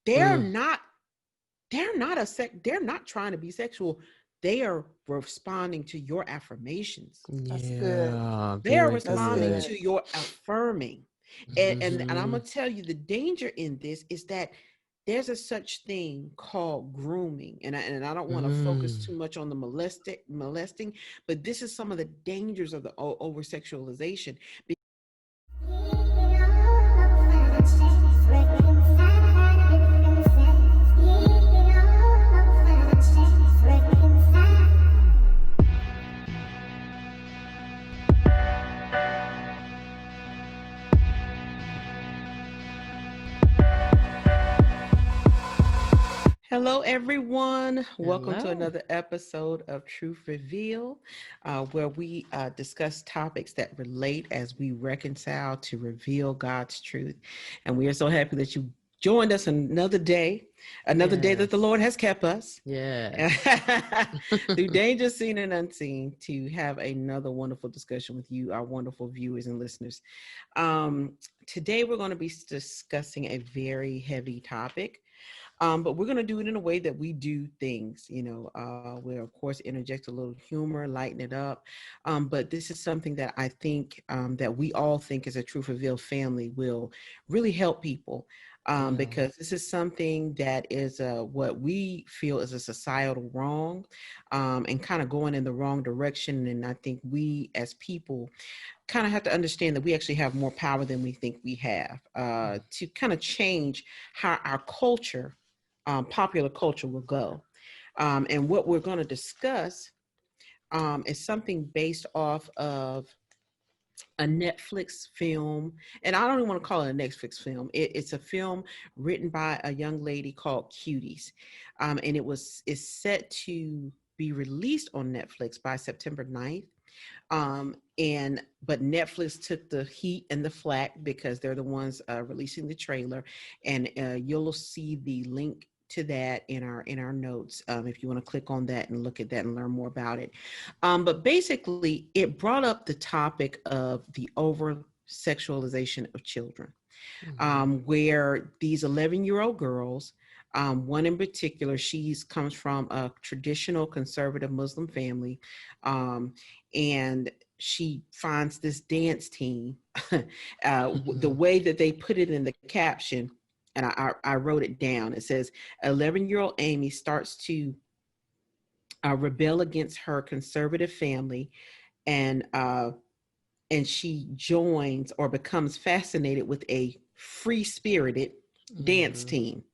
they're not they're not trying to be sexual. They are responding to your affirmations. That's good. Yeah, They are very That's responding good. good. to your affirming. And I'm Mhm. gonna tell you the danger in this is that there's a such thing called grooming. And I don't want to focus Mm. too much on the molesting, but this is some of the dangers of the over sexualization. Hello, everyone. Welcome to Hello. another episode of Truth Reveal, where we discuss topics that relate as we reconcile to reveal God's truth. And we are so happy that you joined us another day that the Lord Yes. has kept us Yes. through danger seen and unseen to have another wonderful discussion with you, our wonderful viewers and listeners. Today, we're going to be discussing a very heavy topic. But we're going to do it in a way that we do things, we'll, of course, interject a little humor, lighten it up. But this is something that I think that we all think as a Truth Reveal family will really help people. Yeah. Because this is something that is what we feel is a societal wrong, and kind of going in the wrong direction. And I think we as people kind of have to understand that we actually have more power than we think we have, to kind of change how our culture, popular culture, will go. And what we're going to discuss is something based off of a Netflix film. And I don't even want to call it a Netflix film. It's a film written by a young lady called Cuties. And it's set to be released on Netflix by September 9th. But Netflix took the heat and the flack because they're the ones releasing the trailer, and you'll see the link to that in our notes, if you want to click on that and look at that and learn more about it. But basically, it brought up the topic of the over sexualization of children, Mhm. where these 11-year-old girls, one in particular, she's comes from a traditional conservative Muslim family, and she finds this dance team. The Mhm. way that they put it in the caption, and I wrote it down. It says, 11-year-old Amy starts to rebel against her conservative family, and she joins or becomes fascinated with a free-spirited dance Mhm. team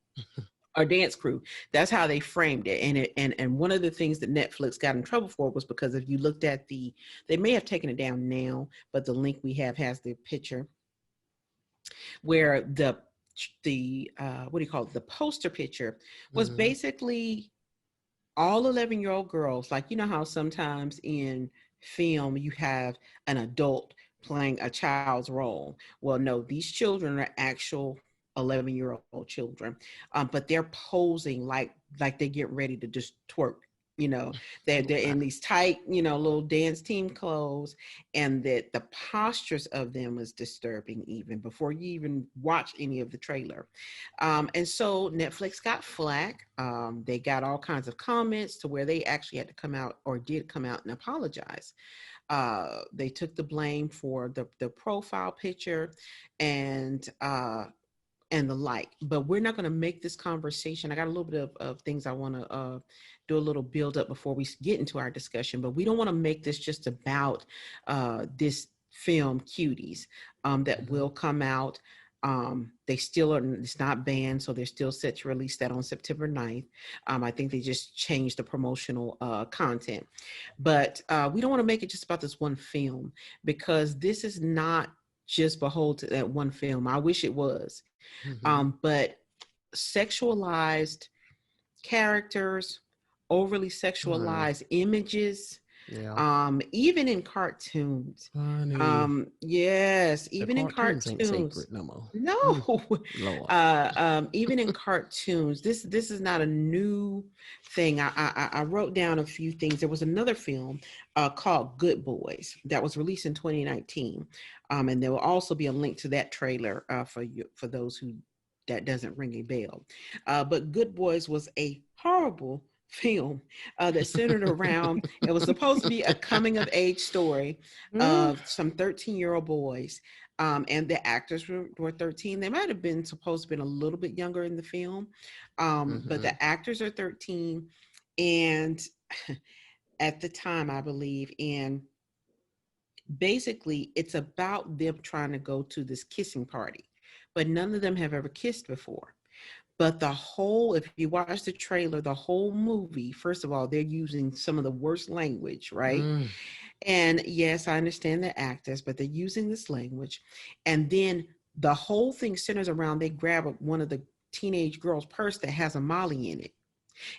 or dance crew. That's how they framed it. And one of the things that Netflix got in trouble for was because if you looked at they may have taken it down now, but the link we have has the picture where the what do you call it? The poster picture was Mhm. basically all 11-year-old girls. Like, you know how sometimes in film you have an adult playing a child's role. Well, no, these children are actual 11-year-old children, but they're posing like they get ready to just twerk. They're in Wow. these tight, little dance team clothes, and that the postures of them is disturbing even before you even watch any of the trailer. And so Netflix got flack. They got all kinds of comments to where they actually had to come out, or did come out, and apologize. They took the blame for the profile picture and and the like. But we're not going to make this conversation. I got a little bit of things I want to do a little build up before we get into our discussion. But we don't want to make this just about this film Cuties, that Mhm. will come out. They still are, it's not banned, so they're still set to release that on September 9th. I think they just changed the promotional content. But we don't want to make it just about this one film, because this is not just behold to that one film. I wish it was. Mhm. But sexualized characters, overly Honey. sexualized images, Yeah. even in cartoons. Honey. Yes, The even in cartoons ain't cartoons. sacred no more. Mm. No, Lord. even in cartoons, this is not a new thing. I wrote down a few things. There was another film called Good Boys that was released in 2019, and there will also be a link to that trailer for those who that doesn't ring a bell. But Good Boys was a horrible film that centered around, it was supposed to be a coming of age story of some 13-year-old boys. And the actors were 13. They might have been supposed to have been a little bit younger in the film. But the actors are 13. And at the time, I believe, and basically it's about them trying to go to this kissing party, but none of them have ever kissed before. But the whole, if you watch the trailer, the whole movie, first of all, they're using some of the worst language, right? And yes, I understand the actors, but they're using this language. And then the whole thing centers around, they grab one of the teenage girls' purse that has a Molly in it.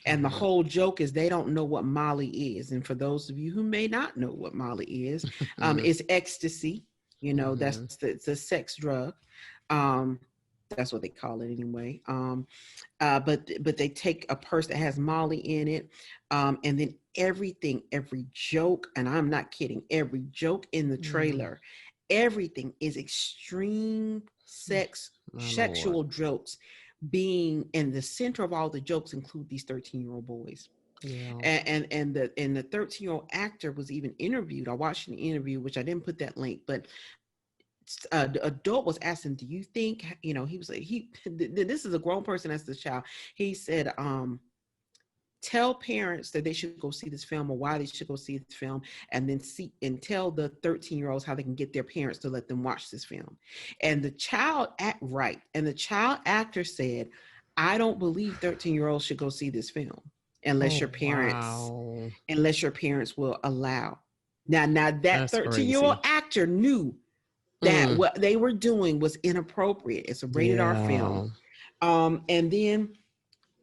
And the whole joke is they don't know what Molly is. And for those of you who may not know what Molly is, it's ecstasy. You know, that's it's a sex drug. Um, that's what they call it anyway. But they take a purse that has Molly in it, and then everything, every joke, and I'm not kidding, every joke in the trailer, everything is extreme sexual jokes being in the center of all the jokes include these 13-year-old boys. Yeah. And the 13-year-old actor was even interviewed. I watched an interview, which I didn't put that link, but the adult was asking, do you think, he was like, this is a grown person as the child. He said, tell parents that they should go see this film or why they should go see this film, and then see and tell the 13-year-olds how they can get their parents to let them watch this film. And the child and the child actor said, I don't believe 13-year-olds should go see this film unless your parents will allow. Now that 13-year-old actor knew that what they were doing was inappropriate. It's a rated R film.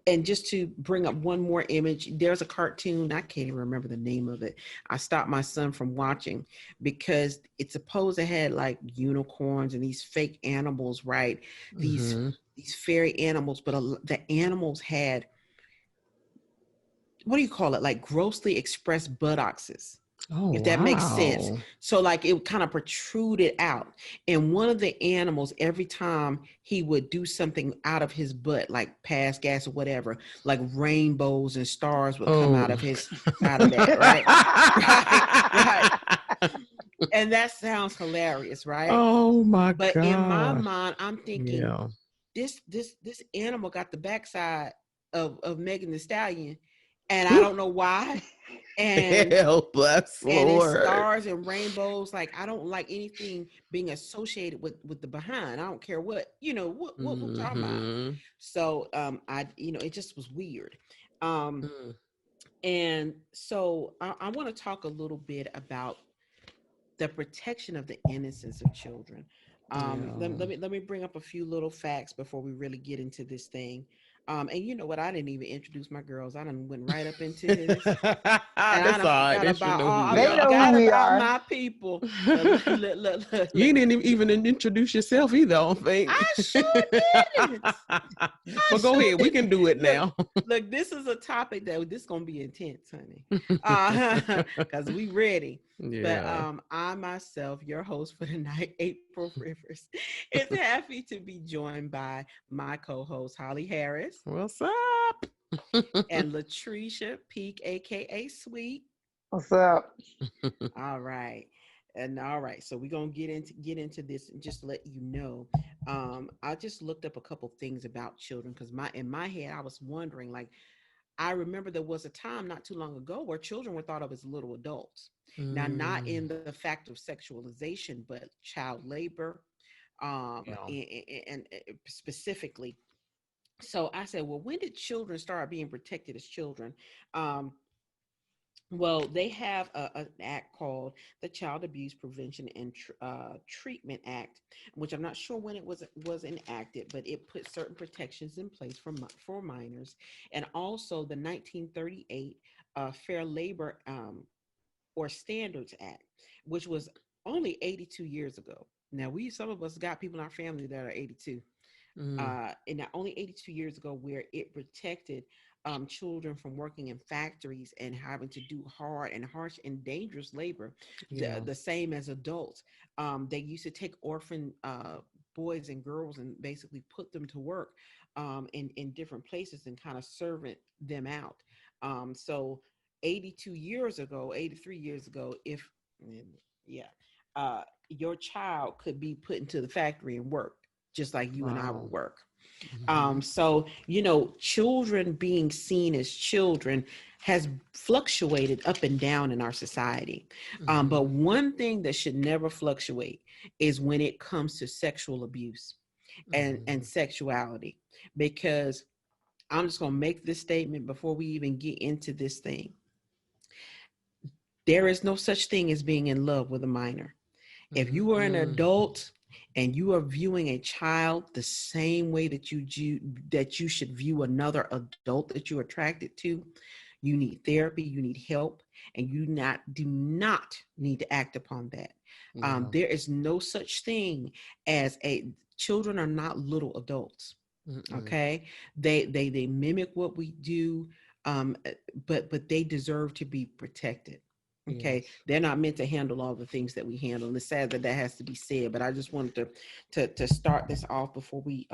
And just to bring up one more image, there's a cartoon, I can't even remember the name of it. I stopped my son from watching because it's supposed to have like unicorns and these fake animals, right? These fairy animals, but the animals had, what do you call it? Like grossly expressed buttocks. If that makes sense. So like it kind of protruded out. And one of the animals, every time he would do something out of his butt, like pass gas or whatever, like rainbows and stars would come out of that, right? Right. And that sounds hilarious, right? Oh my God. But in my mind, I'm thinking, this animal got the backside of Megan Thee Stallion, and I don't know why. And help us, and it's Lord. stars and rainbows. Like I don't like anything being associated with the behind. I don't care what what we're talking about. So it just was weird. And so I want to talk a little bit about the protection of the innocence of children. Let me bring up a few little facts before we really get into this thing. And you know what? I didn't even introduce my girls. I done went right up into this. And I done forgot about my people. But look. You didn't even introduce yourself either, I don't think. I sure didn't. But go ahead. We can do it now. Look, this is a topic that this is going to be intense, honey. Because we ready. Yeah. But I myself, your host for the night, April Rivers, is happy to be joined by my co-host, Holly Harris. What's up? And Latricia Peak, aka Sweet. What's up? All right. So we're gonna get into this and just let you know. I just looked up a couple things about children because in my head I was wondering, like, I remember there was a time not too long ago where children were thought of as little adults. Now, not in the fact of sexualization, but child labor, and specifically. So I said, well, when did children start being protected as children? Well, they have an act called the Child Abuse Prevention and Treatment Act, which I'm not sure when it was enacted, but it put certain protections in place for minors, and also the 1938 Fair Labor or Standards Act, which was only 82 years ago. Now, some of us got people in our family that are 82. And not only 82 years ago, where it protected children from working in factories and having to do hard and harsh and dangerous labor, the same as adults. They used to take orphan boys and girls and basically put them to work in different places and kind of servant them out. So 82 years ago, 83 years ago, if yeah, uh, your child could be put into the factory and work just like you and I would Wow. work. Mm-hmm. So, children being seen as children has fluctuated up and down in our society. Mm-hmm. But one thing that should never fluctuate is when it comes to sexual abuse and Mm-hmm. sexuality, because I'm just going to make this statement before we even get into this thing. There is no such thing as being in love with a minor. If you are an Mm-hmm. adult and you are viewing a child the same way that you should view another adult that you're attracted to, you need therapy, you need help, and you do not need to act upon that. Yeah. There is no such thing as a children are not little adults. Mm-mm. Okay, they mimic what we do, um, but they deserve to be protected. Okay, Yes. they're not meant to handle all the things that we handle, and it's sad that that has to be said. But I just wanted to start this off before we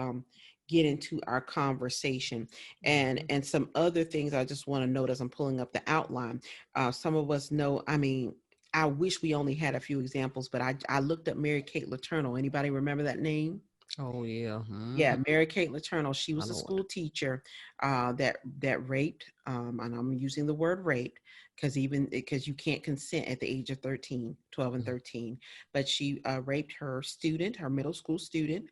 get into our conversation, and Mm-hmm. and some other things I just want to note as I'm pulling up the outline. Some of us know. I mean, I wish we only had a few examples, but I looked up Mary Kate Letourneau. Anybody remember that name? Oh yeah. Yeah, Mm-hmm. Mary Kate Letourneau. She I was a know it. school teacher that raped, and I'm using the word rape because you can't consent at the age of 13, 12, and 13. But she raped her student, her middle school student,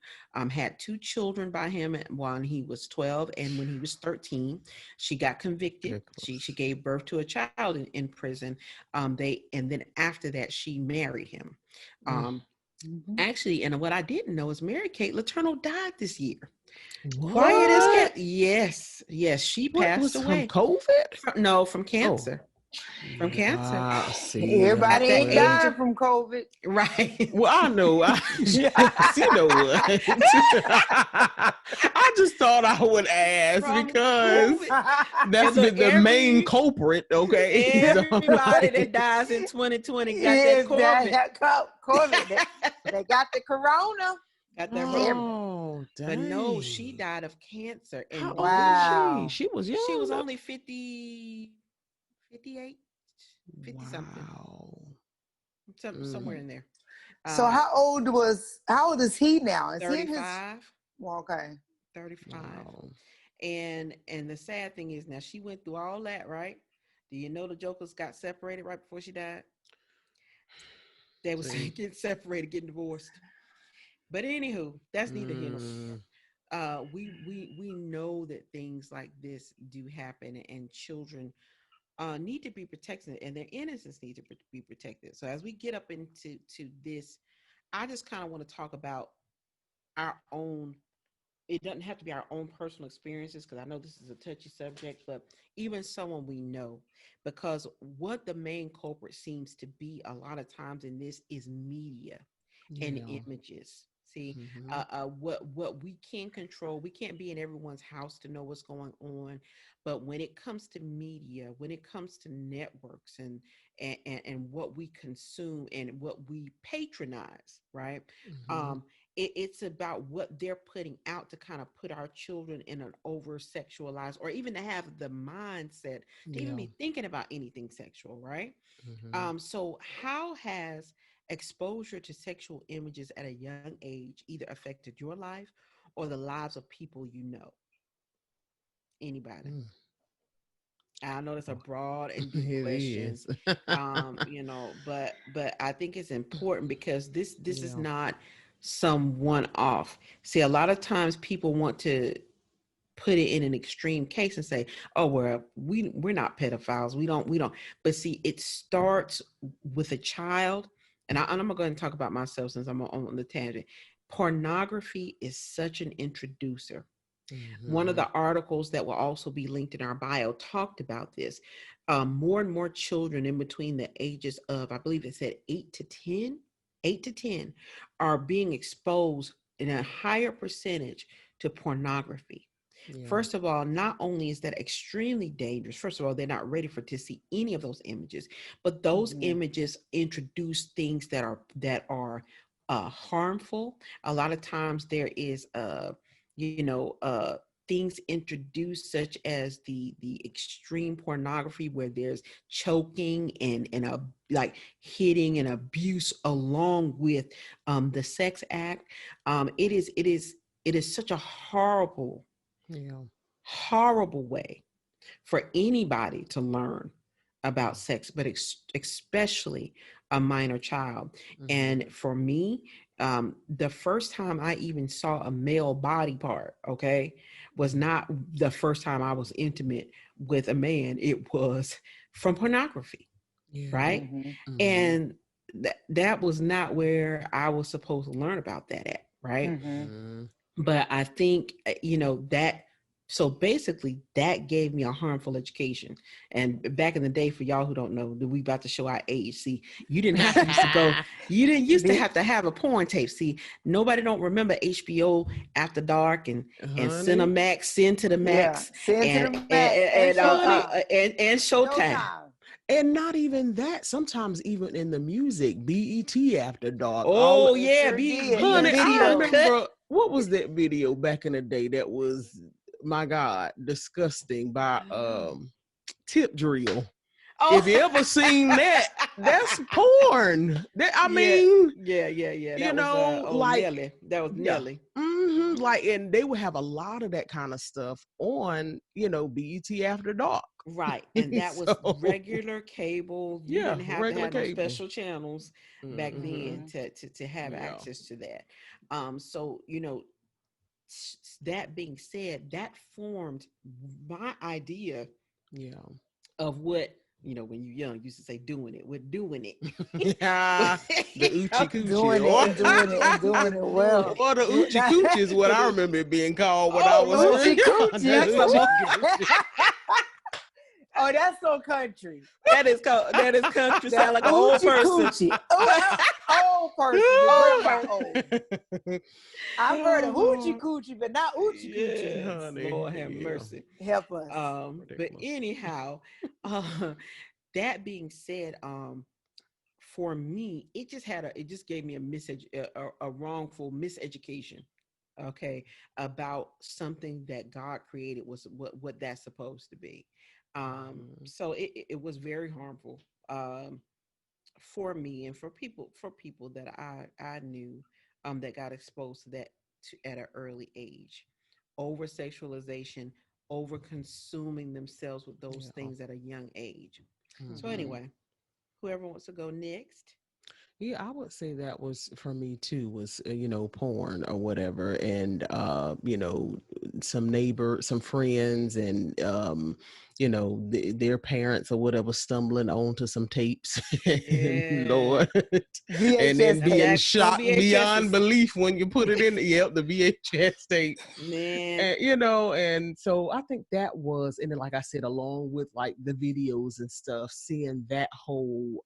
had two children by him when he was 12 and when he was 13. She got convicted. She Ridiculous. gave birth to a child in prison. And then after that, she married him. Mm. Um, Mhm. Actually, and what I didn't know is Mary Kate Letourneau died this year. Quiet as What? kept. Yes, yes, she What passed was from away. COVID? No, from Oh, cancer. From cancer wow. See, Everybody at the ain't age dying of from COVID. right. well, I know. You know what? I just thought I would ask From because COVID. that's And look, the main every culprit. Okay, so everybody that like, dies in 2020 got that Yes, COVID. COVID. They got the corona. Got that Every- Rona. oh But no, she dang. died of cancer. How And old was believe she? Wow. She was she young was though. only 50, 58, 50 something. Wow. Somewhere Mm. in there. So Uh how old is he now? Is he in his 35. well, okay. 35. Wow. And the sad thing is now she went through all that, right? Do you know the jokers got separated right before she died? They was See. getting separated, getting divorced. But anywho, that's neither here nor Mm. there. We know that things like this do happen, and children need to be protected, and their innocence need to be protected. So as we get up into this, I just kind of want to talk about our own. It doesn't have to be our own personal experiences because I know this is a touchy subject, but even someone we know, because what the main culprit seems to be a lot of times in this is media and Yeah. images. See, Mm-hmm. what we can control, we can't be in everyone's house to know what's going on, but when it comes to media, when it comes to networks and what we consume and what we patronize, right? Mm-hmm. Um, it's about what they're putting out to kind of put our children in an over sexualized, or even to have the mindset to even Yeah. be thinking about anything sexual, right? Mm-hmm. So how has exposure to sexual images at a young age either affected your life or the lives of people you know? Anybody? Mm. I know that's a Oh, broad and deep it question, is. but I think it's important because this is Yeah. not some one off. See, a lot of times people want to put it in an extreme case and say, "Oh, well, we're not pedophiles. We don't." But see, it starts with a child, and I'm going to go ahead and talk about myself since I'm on the tangent. Pornography is such an introducer. One of Mm-hmm. the articles that will also be linked in our bio talked about this. More and more children in between the ages of, I believe it said 8 to 10, are being exposed in a higher percentage to pornography. Yeah. First of all, not only is that extremely dangerous, first of all, they're not ready for to see any of those images, but those Mhm. images introduce things that are harmful. A lot of times there is things introduced such as the extreme pornography where there's choking and a like hitting and abuse along with the sex act. It is such a horrible, Yeah. horrible way for anybody to learn about sex, but especially a minor child. And for me, the first time I even saw a male body part, okay, was not the first time I was intimate with a man. It was from pornography, Yeah. right? And that was not where I was supposed to learn about that at, right? But I think, that, so basically that gave me a harmful education. And back in the day, for y'all who don't know, that we about to show our age. See, you didn't have to used to go, you didn't used to have to have a porn tape. See, nobody don't remember HBO After Dark and Cinemax, Sin to the Max, Sin to the Max, and Showtime. And not even that. Sometimes even in the music, BET After Dark. Oh yeah, honey, I remember cut. what was that video back in the day that was, my God, disgusting by Tip Drill. Oh. If you ever seen that, that's porn. I mean, yeah. That was, like Nelly. That was Nelly. Like, and they would have a lot of that kind of stuff on, BET After Dark. Right, and that was regular cable. You didn't have to have no special channels back then to have access to that. So that being said, that formed my idea of what, when you're young, you used to say doing it. We're doing it. Yeah, the Oochie Coochie. Doing it well. Or the Oochie Coochie is what I remember it being called when I was Oochie Coochie. Oh, that's so country. That is country. Sound like an old person. Old person. I've heard of hoochie coochie, but not oochie coochie. Yes, Lord have mercy. Help us. But anyhow, that being said, for me, it just gave me a wrongful miseducation. Okay, about something that God created was what that's supposed to be. So it was very harmful for me and for people that I knew that got exposed to that at an early age. Over sexualization, over consuming themselves with those things at a young age. So anyway, whoever wants to go next. Yeah, I would say that was for me too, was, porn or whatever. And, some friends and, their parents or whatever stumbling onto some tapes. And Lord, and then being shocked beyond belief when you put it in. The VHS tape. Man. And, and so I think that was, and then like I said, along with like the videos and stuff, seeing that whole,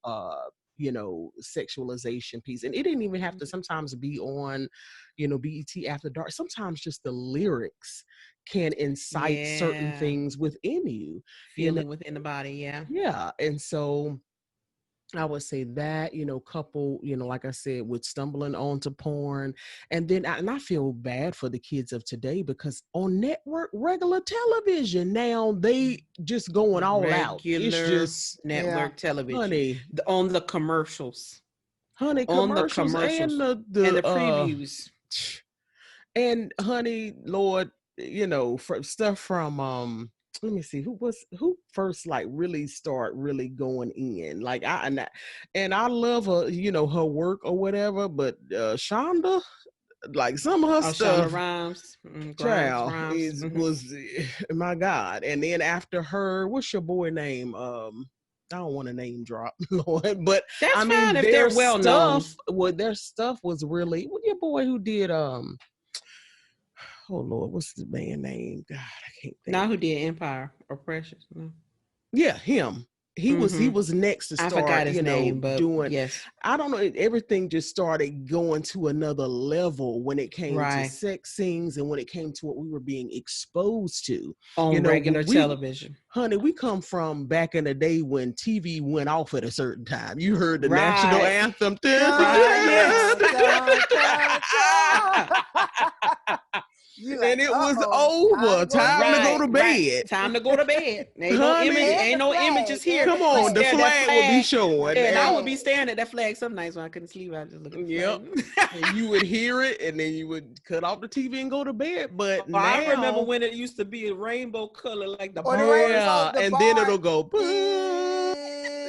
sexualization piece. And it didn't even have to sometimes be on, BET After Dark. Sometimes just the lyrics can incite certain things within you. Feeling within the body, Yeah. And so I would say that, couple, like I said, with stumbling onto porn. And then, I feel bad for the kids of today, because on regular television now, they just going all out. It's just network television. Honey. On the commercials. Honey, on commercials the commercials and the previews. And honey, Lord, stuff from let me see who first like really start really going in, like and I love her, her work or whatever, but Shonda, like some of her stuff, Shonda Rhimes, child, Rhimes. was my God. And then after her, what's your boy name? I don't want to name drop, Lord, but that's fine if they're well known. Their stuff was really, your boy who did oh Lord, what's the band name? God, I can't think. Now who did Empire or Precious? No. Yeah, him. he was next to I forgot start, his name, but doing, yes. I don't know, everything just started going to another level when it came to Right. sex scenes and when it came to what we were being exposed to. On But regular television. honey, we come from back in the day when TV went off at a certain time. You heard the national Right. anthem. Right, yes. You like, And it was time over. to go to Time to go bed. to Right. bed. Time to go to bed. Ain't no Honey, image, And ain't the no flag, images here. and come the on, We the flag. stare at that flag will be flag. showing. And I And would be staring at that flag some nights when I couldn't sleep. I was just looking at the yep. flag. And you would hear it, and then you would cut off the TV and go to bed. But Oh, I remember now, when it used to be a rainbow color, like the Or the bars. rainbow, yeah, the and then bar. it'll go,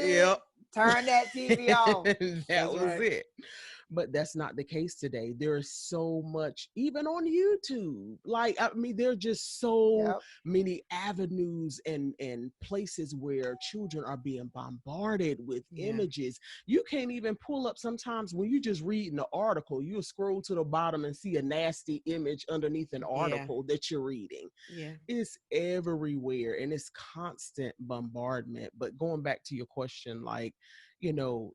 yep. Turn that TV on. That That's was right. it. But that's not the case today. There's so much, even on YouTube. Like, I mean, there are just so Yep. many avenues and places where children are being bombarded with Yeah. images. You can't even pull up sometimes when you just reading the article, you'll scroll to the bottom and see a nasty image underneath an article that you're reading. Yeah. It's everywhere and it's constant bombardment. But going back to your question, like,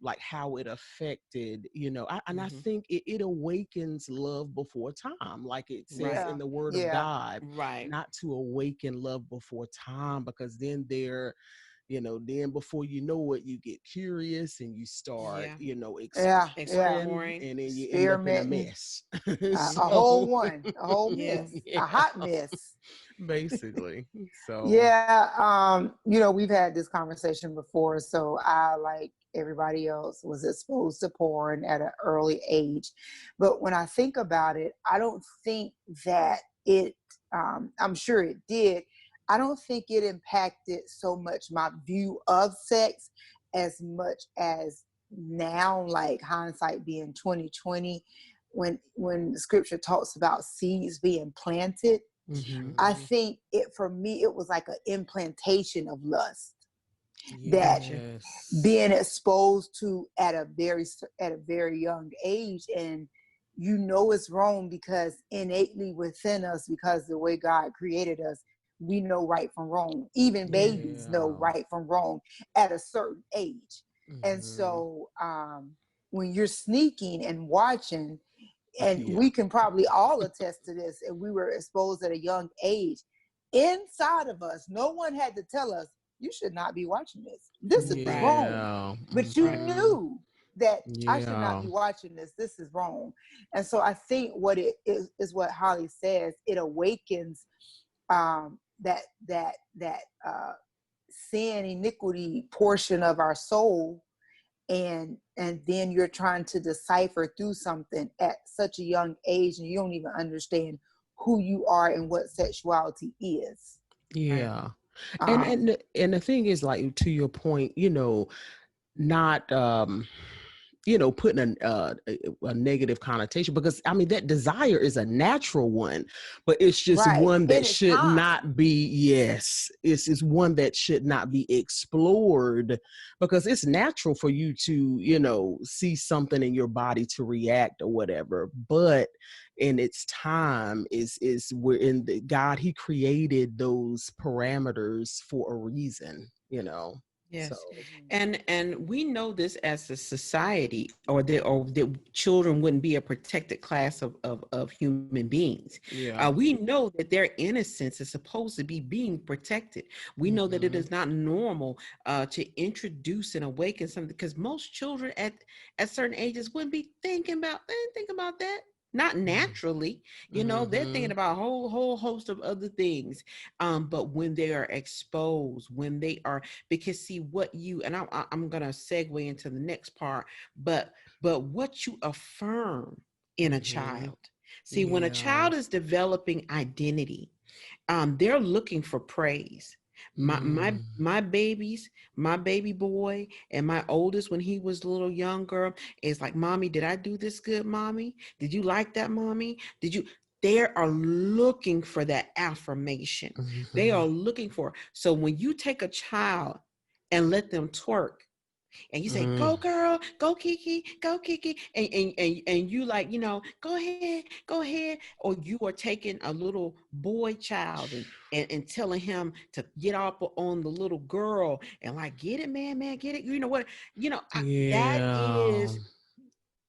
like how it affected, I think it awakens love before time, like it says Right. in the word of Yeah. God, Right. not to awaken love before time, because then then before you know it, you get curious and you start, Yeah. Yeah. exploring, Exploring. and then you end up in a Experimenting. mess. A whole So, one. A whole Yes. mess. yeah, A hot mess. basically. So, Yeah. We've had this conversation before. So I, like everybody else, was exposed to porn at an early age. But when I think about it, I don't think that it, I'm sure it did. I don't think it impacted so much my view of sex as much as now, like hindsight being 2020, when scripture talks about seeds being planted. I think for me, it was like an implantation of lust that Gotcha. yes. being exposed to at a very young age. And it's wrong because innately within us, because the way God created us, we know right from wrong. Even babies know Yeah. right from wrong at a certain age. And Mhm. so when you're sneaking and watching, and Yeah. we can probably all attest to this, and we were exposed at a young age, inside of us, no one had to tell us, you should not be watching this. This is Right. wrong. Yeah. But you Right. knew that I should not Yeah. be watching this. This is wrong. And so I think what it is what Holly says, it awakens that sin, iniquity portion of our soul. And then you're trying to decipher through something at such a young age, and you don't even understand who you are and what sexuality is. Right. Yeah. And Um, and the thing is, like, to your point, not putting a negative connotation, because I mean that desire is a natural one, but it's just right. one that And it's should time. not be, yes, it's one that should not be explored, because it's natural for you to see something in your body to react or whatever, but in its time is where in the God, he created those parameters for a reason. So Yes. And we know this as a society, or the children wouldn't be a protected class of human beings. yeah. We know that their innocence is supposed to be being protected. We know that it Mhm. is not normal to introduce and awaken something, because most children at certain ages wouldn't be thinking about, they didn't think about that. Not naturally, they're thinking Mhm. about a whole host of other things. But when they are exposed, when they are, because see what you, and I'm gonna segue into the next part, but what you affirm in a Mhm. child. See, when a Yeah. child is developing identity, they're looking for praise. My my Mm. my babies, my baby boy and my oldest, when he was a little younger, is like, mommy, did I do this good? Mommy, did you like that? Mommy, did you? They are looking for that affirmation. They are Mhm. looking for. So when you take a child and let them twerk, and you say, "Go girl, go Kiki, go Kiki," and you like, go ahead, or you are taking a little boy child and telling him to get up on the little girl and like, get it, man, get it. You know what? That Yeah. is,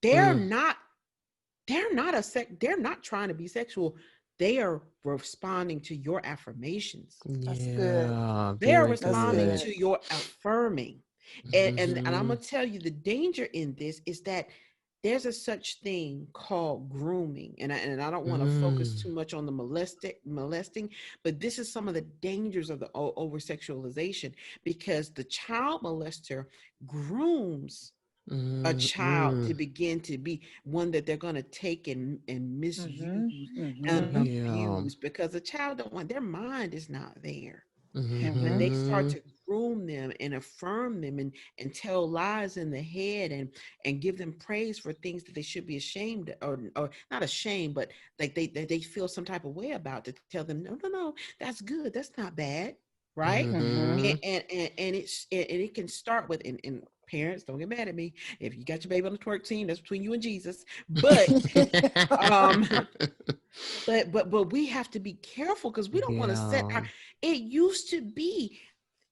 they're not they're not trying to be sexual. They are responding to your affirmations. That's good. Yeah. They are Very That's responding good. good. to your affirming. And I'm gonna tell you, the danger in this is that there's a such thing called grooming, and I don't want to focus too much on the molesting, but this is some of the dangers of the over sexualization, because the child molester grooms a child to begin to be one that they're going to take and misuse and Yeah. abuse, because a child don't want, their mind is not there. When they start Mm-hmm. to groom them and affirm them and tell lies in the head and give them praise for things that they should be ashamed, or not ashamed, but like they feel some type of way about, to tell them, no, that's good, that's not bad, right? Mm-hmm. And it can start with, and parents, don't get mad at me if you got your baby on the twerk team, that's between you and Jesus, but um but we have to be careful, because we don't want to set Yeah. our, it used to be,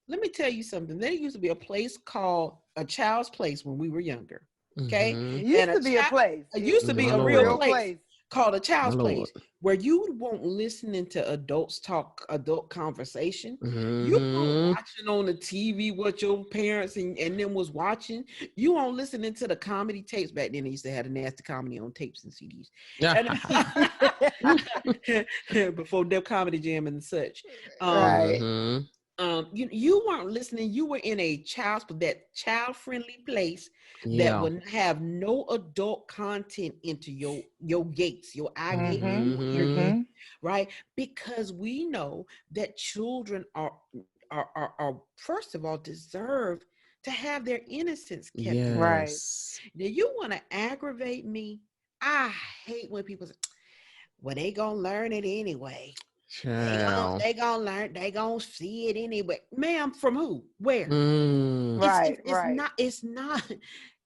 let me tell you something, there used to be a place called a child's place when we were younger, okay? Mm-hmm. It used And to be a place. it used to be My a It was a real Lord. real place place. called a My child's Lord. place, where you won't listening to adults talk adult conversation. You won't Mm-hmm. watching on the TV what your parents and them was watching. You won't listening to the comedy tapes. Back then they used to have the nasty comedy on tapes and CDs. And before Def Comedy Jam and such. Right. Mm-hmm. You weren't listening. You were in a that child-friendly place that Yeah. would have no adult content into your gates, your eye gates, Mm-hmm. your ear Mm-hmm. gates, Mm-hmm. right? Because we know that children are first of all deserve to have their innocence kept intact. Right. Yes. Now you want to aggravate me? I hate when people say, "Well, they gonna learn it anyway. Child. They gonna learn. They gonna see it anyway." Ma'am, from who? Where? Mm. Right. It's Right. not. It's not.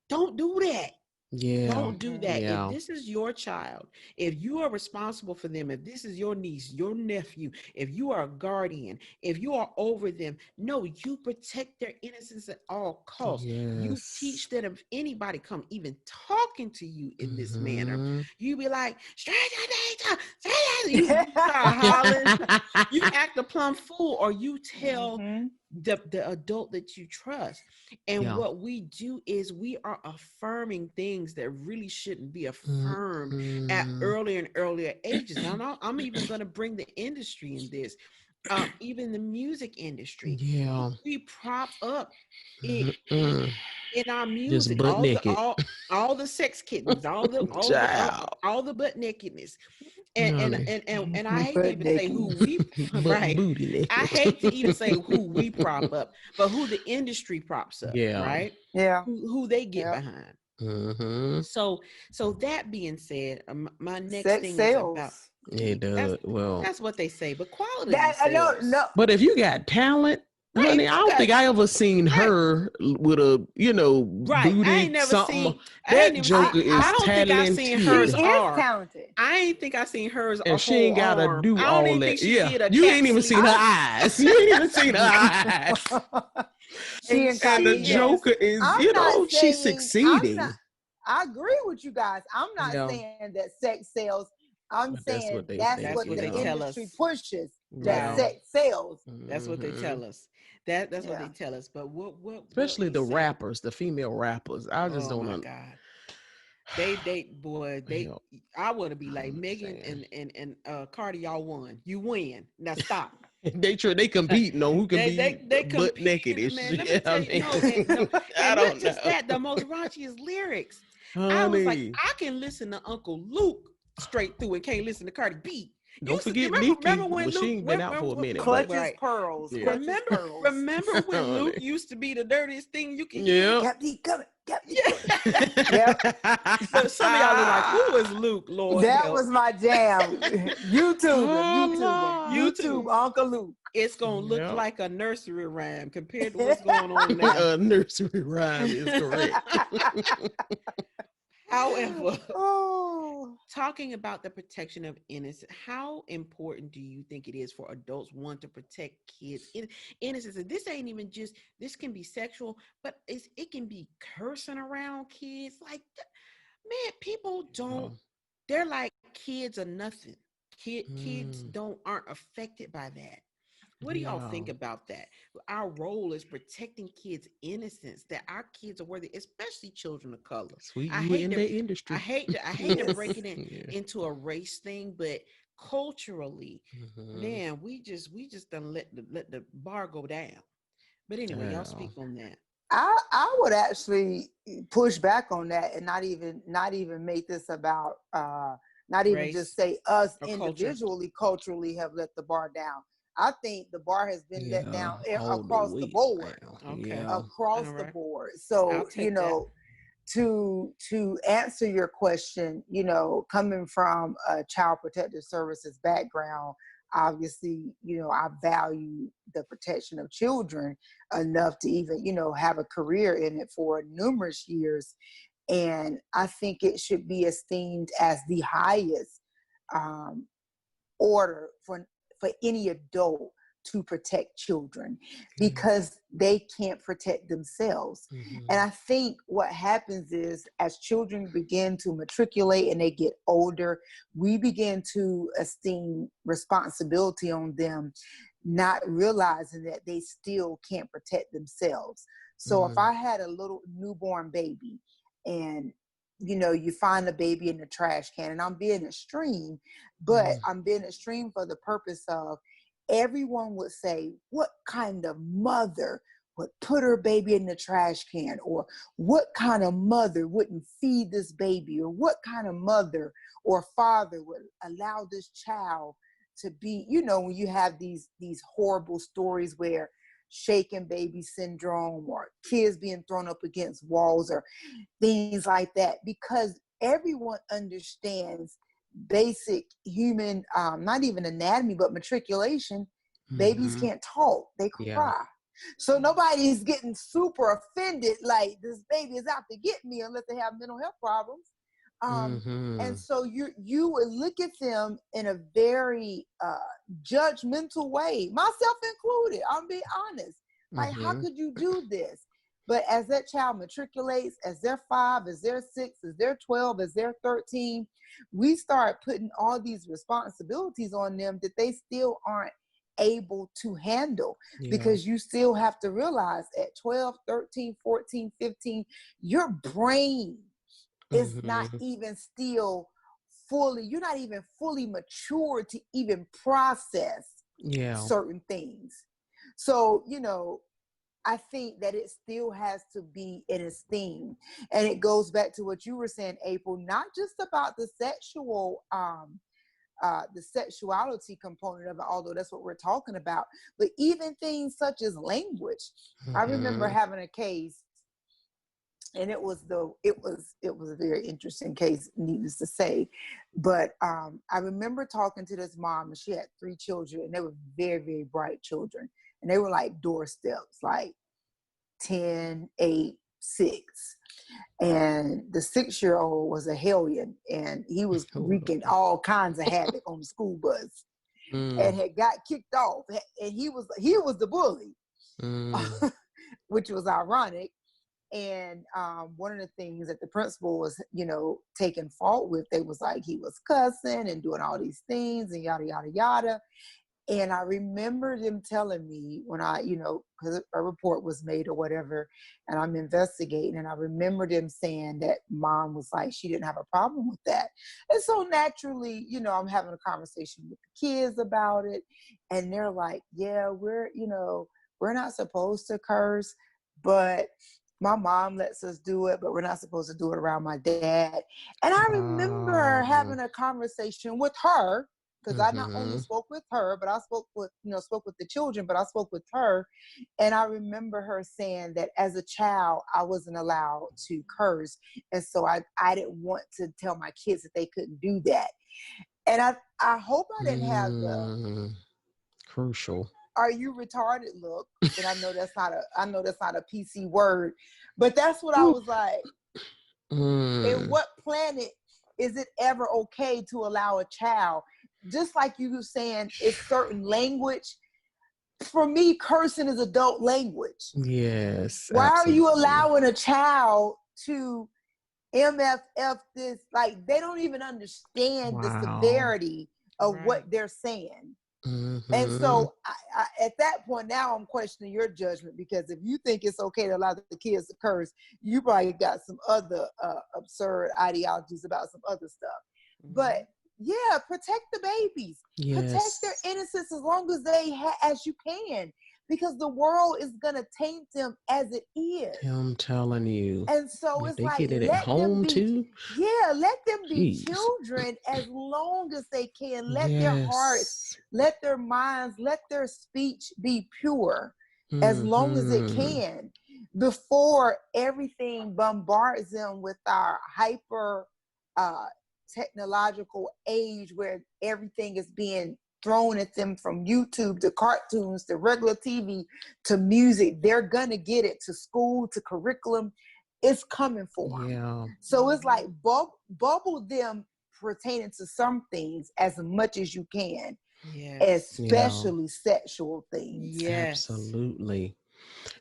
Don't do that. Yeah. Don't do Mm-hmm. that. If Yeah. this is your child, if you are responsible for them, if this is your niece, your nephew, if you are a guardian, if you are over them, no, you protect their innocence at all costs. You Yes. teach that if anybody come even talking to you in this manner, Mm-hmm. you be like, stranger danger, you start hollering, you act a plumb fool, or you tell Mm-hmm. the adult that you trust. And Yeah. what we do is we are affirming things that really shouldn't be affirmed at Mm-hmm. earlier and earlier ages. Now I'm even going to bring the industry in this, even the music industry. Yeah. We prop up it Mm-mm. in our Just music, butt naked. all the sex kittens, Child. all the butt nakedness, Honey. and I hate to But even say naked. who we Butt right. booty I naked. hate to even say who we prop up, but who the industry props up, Yeah. right? Yeah. Who they get Yeah. behind. Mm-hmm. So that being said, my next Sex thing is about, sells. It does. Well, that's what they say, but quality That no, sells. no. but if you got talent, Right, honey, if I you don't got think I ever seen right, her with a, right. booty something. I ain't That never joker seen, is I don't think I seen She hers talented. is arm. talented. I ain't think I seen hers a And she whole ain't gotta arm. do I don't all even think that. she Yeah. did a You cap ain't even seen sleeve. her eyes. You ain't even seen her eyes. She And the incognito. joker is, I'm not she's saying I'm not. succeeding. I agree with you guys. I'm not Yeah. saying that sex sells. I'm But that's saying what they that's say. That's what what the they Yeah. tell industry us. pushes. That Yeah. Right. sex sells. That's what they Hmm. tell us. That's what they Yeah. tell us. But what Especially we the say, rappers, the female rappers. I just oh don't my God. Boy, Hell, I want to be like I'm Megan saying. and Cardi, y'all won. You win. Now stop. They competing on who can be They butt naked competing, and man. Let me shit. I tell you, mean, no, and no, I and not don't just know. that, the most raunchiest lyrics. I was like, Honey. I can listen to Uncle Luke straight through and can't listen to Cardi B. Don't Used to forget remember Nikki. when Well, she Luke ain't been out for a minute, but Clutches right. pearls. yeah. Clutches pearls. Remember when Luke Honey. used to be the dirtiest thing you could hear? Yeah. Kept he coming. Got me Yeah. good. Yep. Look, some of y'all are like, who is Luke? Lord That help. was my jam. YouTube him. Oh, YouTube Uncle Luke. It's gonna look Yep. like a nursery rhyme compared to what's going on now. A nursery rhyme is correct. However, Oh. talking about the protection of innocence, how important do you think it is for adults, one, to protect kids' innocence? And this ain't even just, this can be sexual, but it can be cursing around kids. Like, man, people don't, Oh. they're like, kids are nothing. Kids Mm, aren't affected by that. What do y'all yeah. think about that? Our role is protecting kids' innocence, that our kids are worthy, especially children of color. Sweet, I you were hate in to that industry. I hate to break Yes. it Yeah. into a race thing, but culturally, Mhm. man, we just done let the bar go down. But anyway, y'all Yeah. speak on that. I would actually push back on that and not even make this about not even just Race say us or culture. individually culturally have let the bar down. I think the bar has been let Yeah. down All the across the way board. down. Okay. Yeah. Across All the right. board. I'll So, take that. to answer your question, coming from a child protective services background, obviously, I value the protection of children enough to even, have a career in it for numerous years. And I think it should be esteemed as the highest um, order for any adult to protect children Yeah. because they can't protect themselves. And Mhm. I think what happens is as children begin to matriculate and they get older, we begin to esteem responsibility on them, not realizing that they still can't protect themselves. So if Mm. I had a little newborn baby and you find the baby in the trash can, and I'm being extreme, but Mm. I'm being extreme for the purpose of everyone would say, what kind of mother would put her baby in the trash can? Or what kind of mother wouldn't feed this baby? Or what kind of mother or father would allow this child to be, when you have these horrible stories where shaken baby syndrome or kids being thrown up against walls or things like that, because everyone understands basic human, not even anatomy, but matriculation. Babies Mhm. can't talk, they Yeah. cry. So nobody's getting super offended like this baby is out to get me unless they have mental health problems. And Mhm. so you would look at them in a very judgmental way, myself included. I'm being honest. Like, how Mhm. could you do this? But as that child matriculates, as they're 5, as they're 6, as they're 12, as they're 13, we start putting all these responsibilities on them that they still aren't able to handle, Yeah. because you still have to realize at 12, 13, 14, 15, your brain is not Mhm. even still you're not even fully mature to even process Yeah. certain things. So, I think that it still has to be in esteem. And it goes back to what you were saying, April, not just about the sexuality component of it, although that's what we're talking about, but even things such as language. I remember Mhm. having a case, and it was a very interesting case, needless to say. But I remember talking to this mom, and she had 3 children, and they were very, very bright children, and they were like doorsteps, like 10, 8, 6. And the 6-year-old was a hellion, and he was Oh wreaking Lord. all kinds of havoc on the school bus and Mm. had got kicked off. And he was the bully, Mm. which was ironic. And one of the things that the principal was, taking fault with, they was like, he was cussing and doing all these things and yada, yada, yada. And I remember them telling me when because a report was made or whatever, and I'm investigating, and I remember them saying that mom was like, she didn't have a problem with that. And so naturally, I'm having a conversation with the kids about it, and they're like, yeah, we're not supposed to curse, but my mom lets us do it, but we're not supposed to do it around my dad. And I remember Um. having a conversation with her because I not only spoke with her, but I spoke with the children, but I spoke with her. And I remember her saying that as a child, I wasn't allowed to curse. And so I didn't want to tell my kids that they couldn't do that. And I hope I didn't have the crucial. Are you retarded look. And I know that's not a PC word, but that's what I was like. In what planet is it ever okay to allow a child, just like you were saying, it's certain language. For me, cursing is adult language. Yes. Why absolutely. are you allowing a child to MFF this? Like, they don't even understand the severity of what they're saying. And so I, at that point, now I'm questioning your judgment, because if you think it's okay to allow the kids to curse, you probably got some other absurd ideologies about some other stuff. But yeah, protect the babies, protect their innocence as long as as you can, because the world is gonna taint them as it is. I'm telling you. And so it's they like, get it at home too. Yeah, let them be children as long as they can. Let their hearts, let their minds, let their speech be pure as long as it can, before everything bombards them with our hyper technological age, where everything is being thrown at them, from YouTube to cartoons to regular TV to music. They're gonna get it, to school, to curriculum. It's coming for them. Yeah. So it's like bubble them pertaining to some things as much as you can, especially sexual things. Absolutely.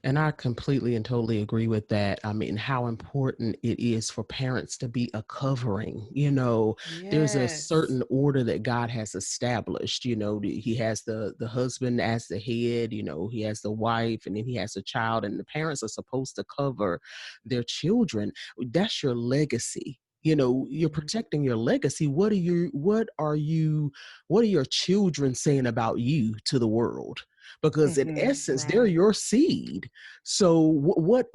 And I completely and totally agree with that. I mean, how important it is for parents to be a covering. There's a certain order that God has established. He has the husband as the head, he has the wife, and then he has a child, and the parents are supposed to cover their children. That's your legacy. You're protecting your legacy. What are your children saying about you to the world? Because in essence, they're your seed. So what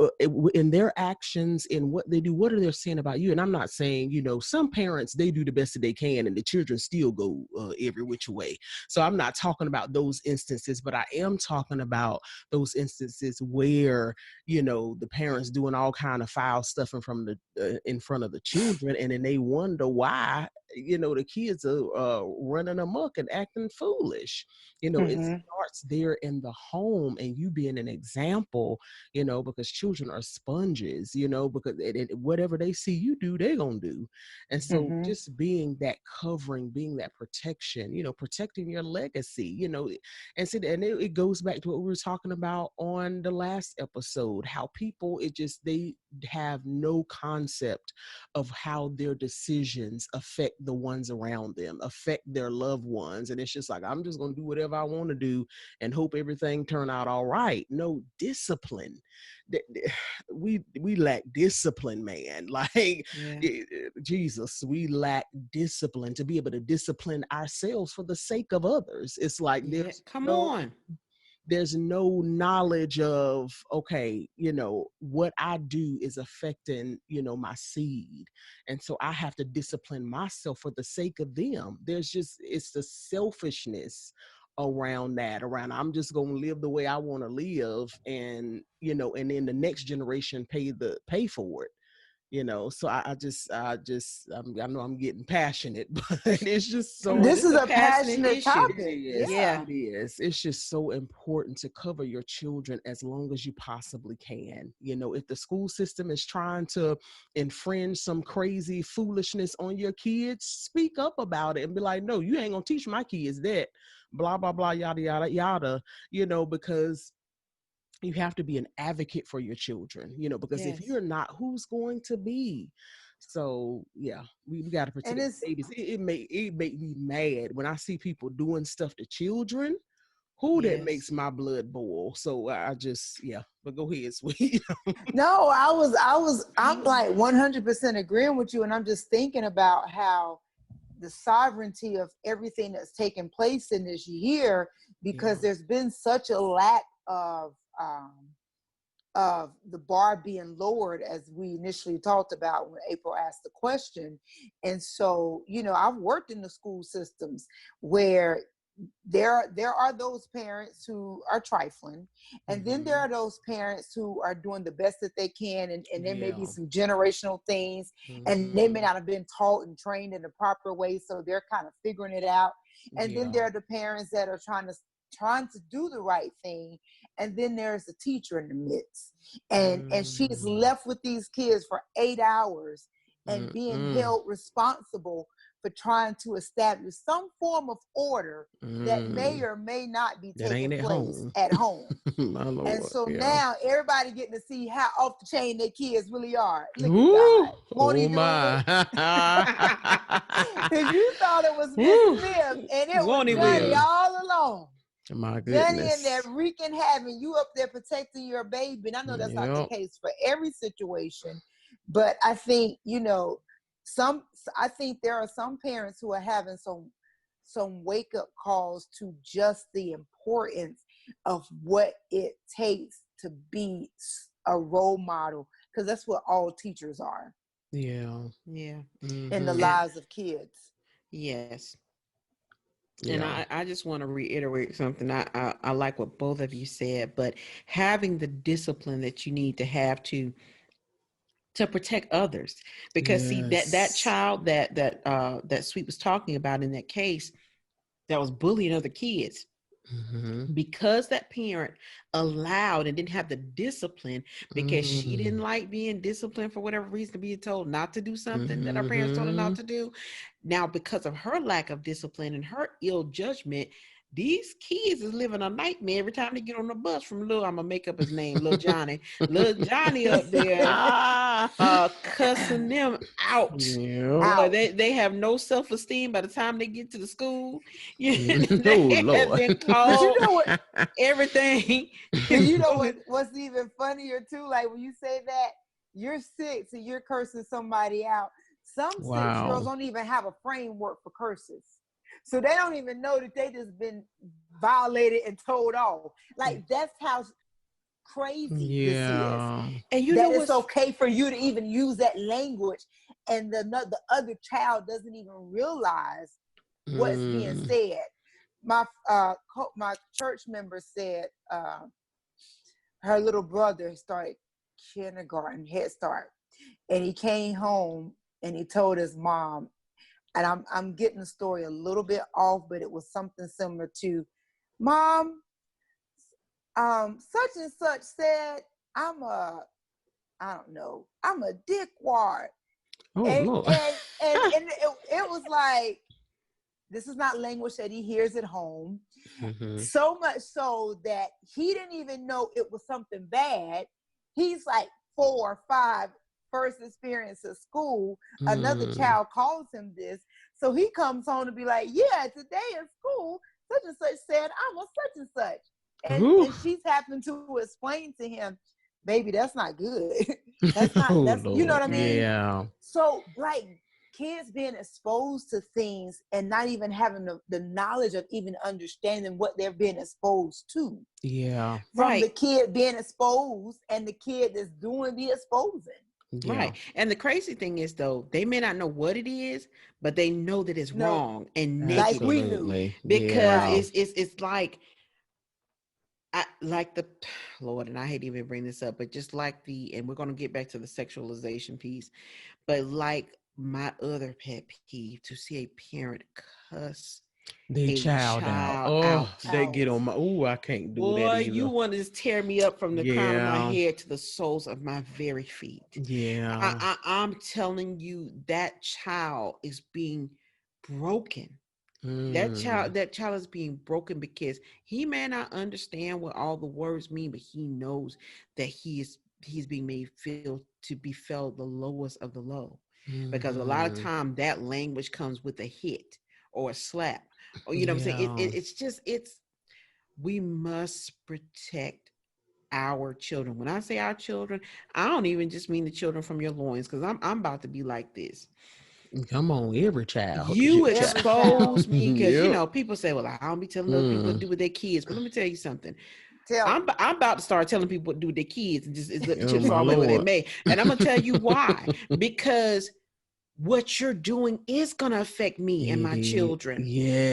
in their actions, in what they do, what are they saying about you? And I'm not saying, some parents, they do the best that they can and the children still go every which way. So I'm not talking about those instances, but I am talking about those instances where, the parents doing all kind of foul stuff in front of the children, and then they wonder why, the kids are running amok and acting foolish. It starts there in the home, and you being an example, because children are sponges, because whatever they see you do, they're going to do. And so just being that covering, being that protection, protecting your legacy, and so, and it goes back to what we were talking about on the last episode, how people, they have no concept of how their decisions affect the ones around them, affect their loved ones. And it's just like, I'm just going to do whatever I want to do and hope everything turn out all right. No discipline. We lack discipline, man. Like, Jesus, we lack discipline to be able to discipline ourselves for the sake of others. It's like, there's no knowledge of, okay, what I do is affecting, my seed. And so I have to discipline myself for the sake of them. It's the selfishness around I'm just going to live the way I want to live. And, and then the next generation pay for it. So I know I'm getting passionate, but it's just so. This is a passionate topic. It is. It's just so important to cover your children as long as you possibly can. If the school system is trying to infringe some crazy foolishness on your kids, speak up about it and be like, no, you ain't gonna teach my kids that. Blah blah blah, yada yada yada. Because you have to be an advocate for your children, because if you're not, who's going to be? So yeah, we got to protect babies. It make me mad when I see people doing stuff to children. That makes my blood boil. So I just, but go ahead, sweet. No, I'm like 100% agreeing with you. And I'm just thinking about how the sovereignty of everything that's taken place in this year, because there's been such a lack of of the bar being lowered, as we initially talked about when April asked the question. And so, I've worked in the school systems where there are those parents who are trifling, and then there are those parents who are doing the best that they can, and there may be some generational things, and they may not have been taught and trained in the proper way, so they're kind of figuring it out. And then there are the parents that are trying to do the right thing, and then there's the teacher in the midst, and she's left with these kids for 8 hours and being held responsible for trying to establish some form of order that may or may not be taking place at home. My Lord, and so now everybody getting to see how off the chain their kids really are. Look at God. Won't he do it? Because you thought it was Miss Smith, and it was Johnny all along. My goodness. Johnny in there wreaking havoc. You up there protecting your baby. And I know that's not the case for every situation, but I think, I think there are some parents who are having some wake up calls to just the importance of what it takes to be a role model, because that's what all teachers are. Yeah. In the lives of kids. Yes. And I just want to reiterate something. I like what both of you said, but having the discipline that you need to have to protect others, because see that child that Sweet was talking about in that case that was bullying other kids, because that parent allowed and didn't have the discipline, because she didn't like being disciplined for whatever reason, being told not to do something that her parents told her not to do. Now, because of her lack of discipline and her ill judgment, these kids is living a nightmare every time they get on the bus from I'm gonna make up his name, Little Johnny up there cussing them out. They have no self-esteem by the time they get to the school. They have been called everything. You know what's even funnier too? Like when you say that you're 6 and you're cursing somebody out. Some 6-year-olds don't even have a framework for curses. So they don't even know that they just been violated and told off. Like that's how crazy this is. And you know it's okay for you to even use that language, and the other child doesn't even realize what's being said. My church member said her little brother started kindergarten, Head Start, and he came home and he told his mom, and I'm getting the story a little bit off, but it was something similar to, Mom, such and such said I'm a dickwad. And it was like, this is not language that he hears at home. So much so that he didn't even know it was something bad. He's like 4 or 5, first experience at school. Another child calls him this. So he comes home to be like, yeah, today at school, such and such said I'm a such and such. And she's happened to explain to him, baby, that's not good. That's you know what I mean? Yeah. So like kids being exposed to things and not even having the knowledge of even understanding what they're being exposed to. Yeah. From the kid being exposed and the kid that's doing the exposing. Right. And the crazy thing is, though, they may not know what it is, but they know that it's wrong and negative. Like we knew. Because it's like, the Lord, and I hate to even bring this up, but just like and we're going to get back to the sexualization piece, but like my other pet peeve, to see a parent cuss the child out. They get on my, I can't do that either. You want to just tear me up from the crown of my head to the soles of my very feet. I'm telling you, that child is being broken. That child is being broken because he may not understand what all the words mean, but he knows that he's being made to be felt the lowest of the low. Because a lot of time that language comes with a hit or a slap, or you know what I'm saying. We must protect our children. When I say our children, I don't even just mean the children from your loins, because I'm about to be like this. Come on, every child. You expose me, because people say, well, I don't be telling other people to do with their kids. But let me tell you something. Tell them. I'm about to start telling people what to do with their kids and just let the Oh chips my fall where they Lord. may. And I'm gonna tell you why. Because what you're doing is gonna affect me and my children.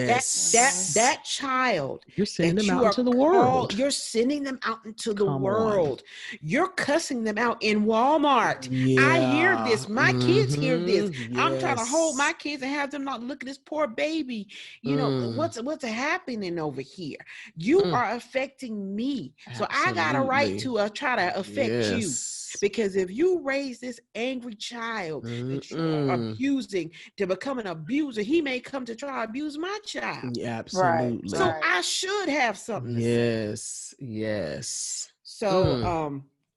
That Yes. that child You're sending that them you out are into the called, world. you're sending them out into the Come on. world. You're cussing them out in Walmart. I hear Yeah. this. My kids hear this. I'm trying to hold my Yes. kids and have them not look at this poor baby. You know, Mm. what's happening over here? You Mm. are affecting me. So I got a right Absolutely. to try to affect you. Yes. Because if you raise this angry child that you are Mm-mm. abusing to become an abuser, he may come to try to abuse my child. Yeah, Right, absolutely. So right. I should have something to say. Yes. Yes. So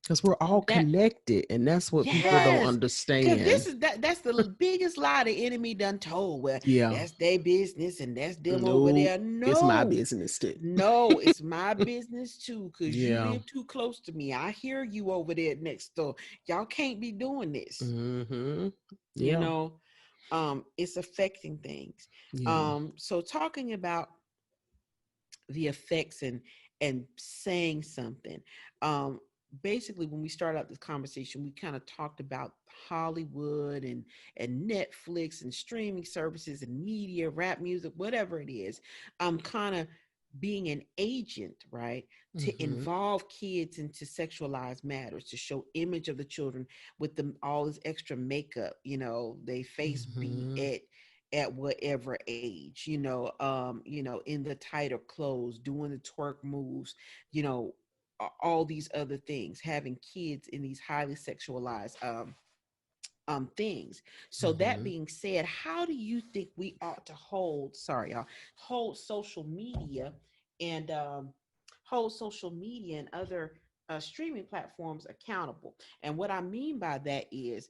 Because we're all that connected, and that's what people don't yes, because understand. this is that's the biggest lie the enemy done told. Well, Yeah. that's their business and that's them over Nope. there. It's my No, business too. no, it's my business too, because you Yeah. live too close to me. I hear you over there next door. Y'all can't be doing this. Mm-hmm. You Yeah. know, it's affecting things. Yeah. So talking about the effects and saying something. Um, Basically, when we started out this conversation, we kind of talked about Hollywood and Netflix and streaming services and media, rap music, whatever it is. Kind of being an agent, right, to Mm-hmm. involve kids into sexualized matters, to show image of the children with them all this extra makeup, they face be Mm-hmm. at whatever age, in the tighter clothes, doing the twerk moves, all these other things, having kids in these highly sexualized things. So that Mm-hmm. being said, how do you think we ought to hold social media and other streaming platforms accountable? And what I mean by that is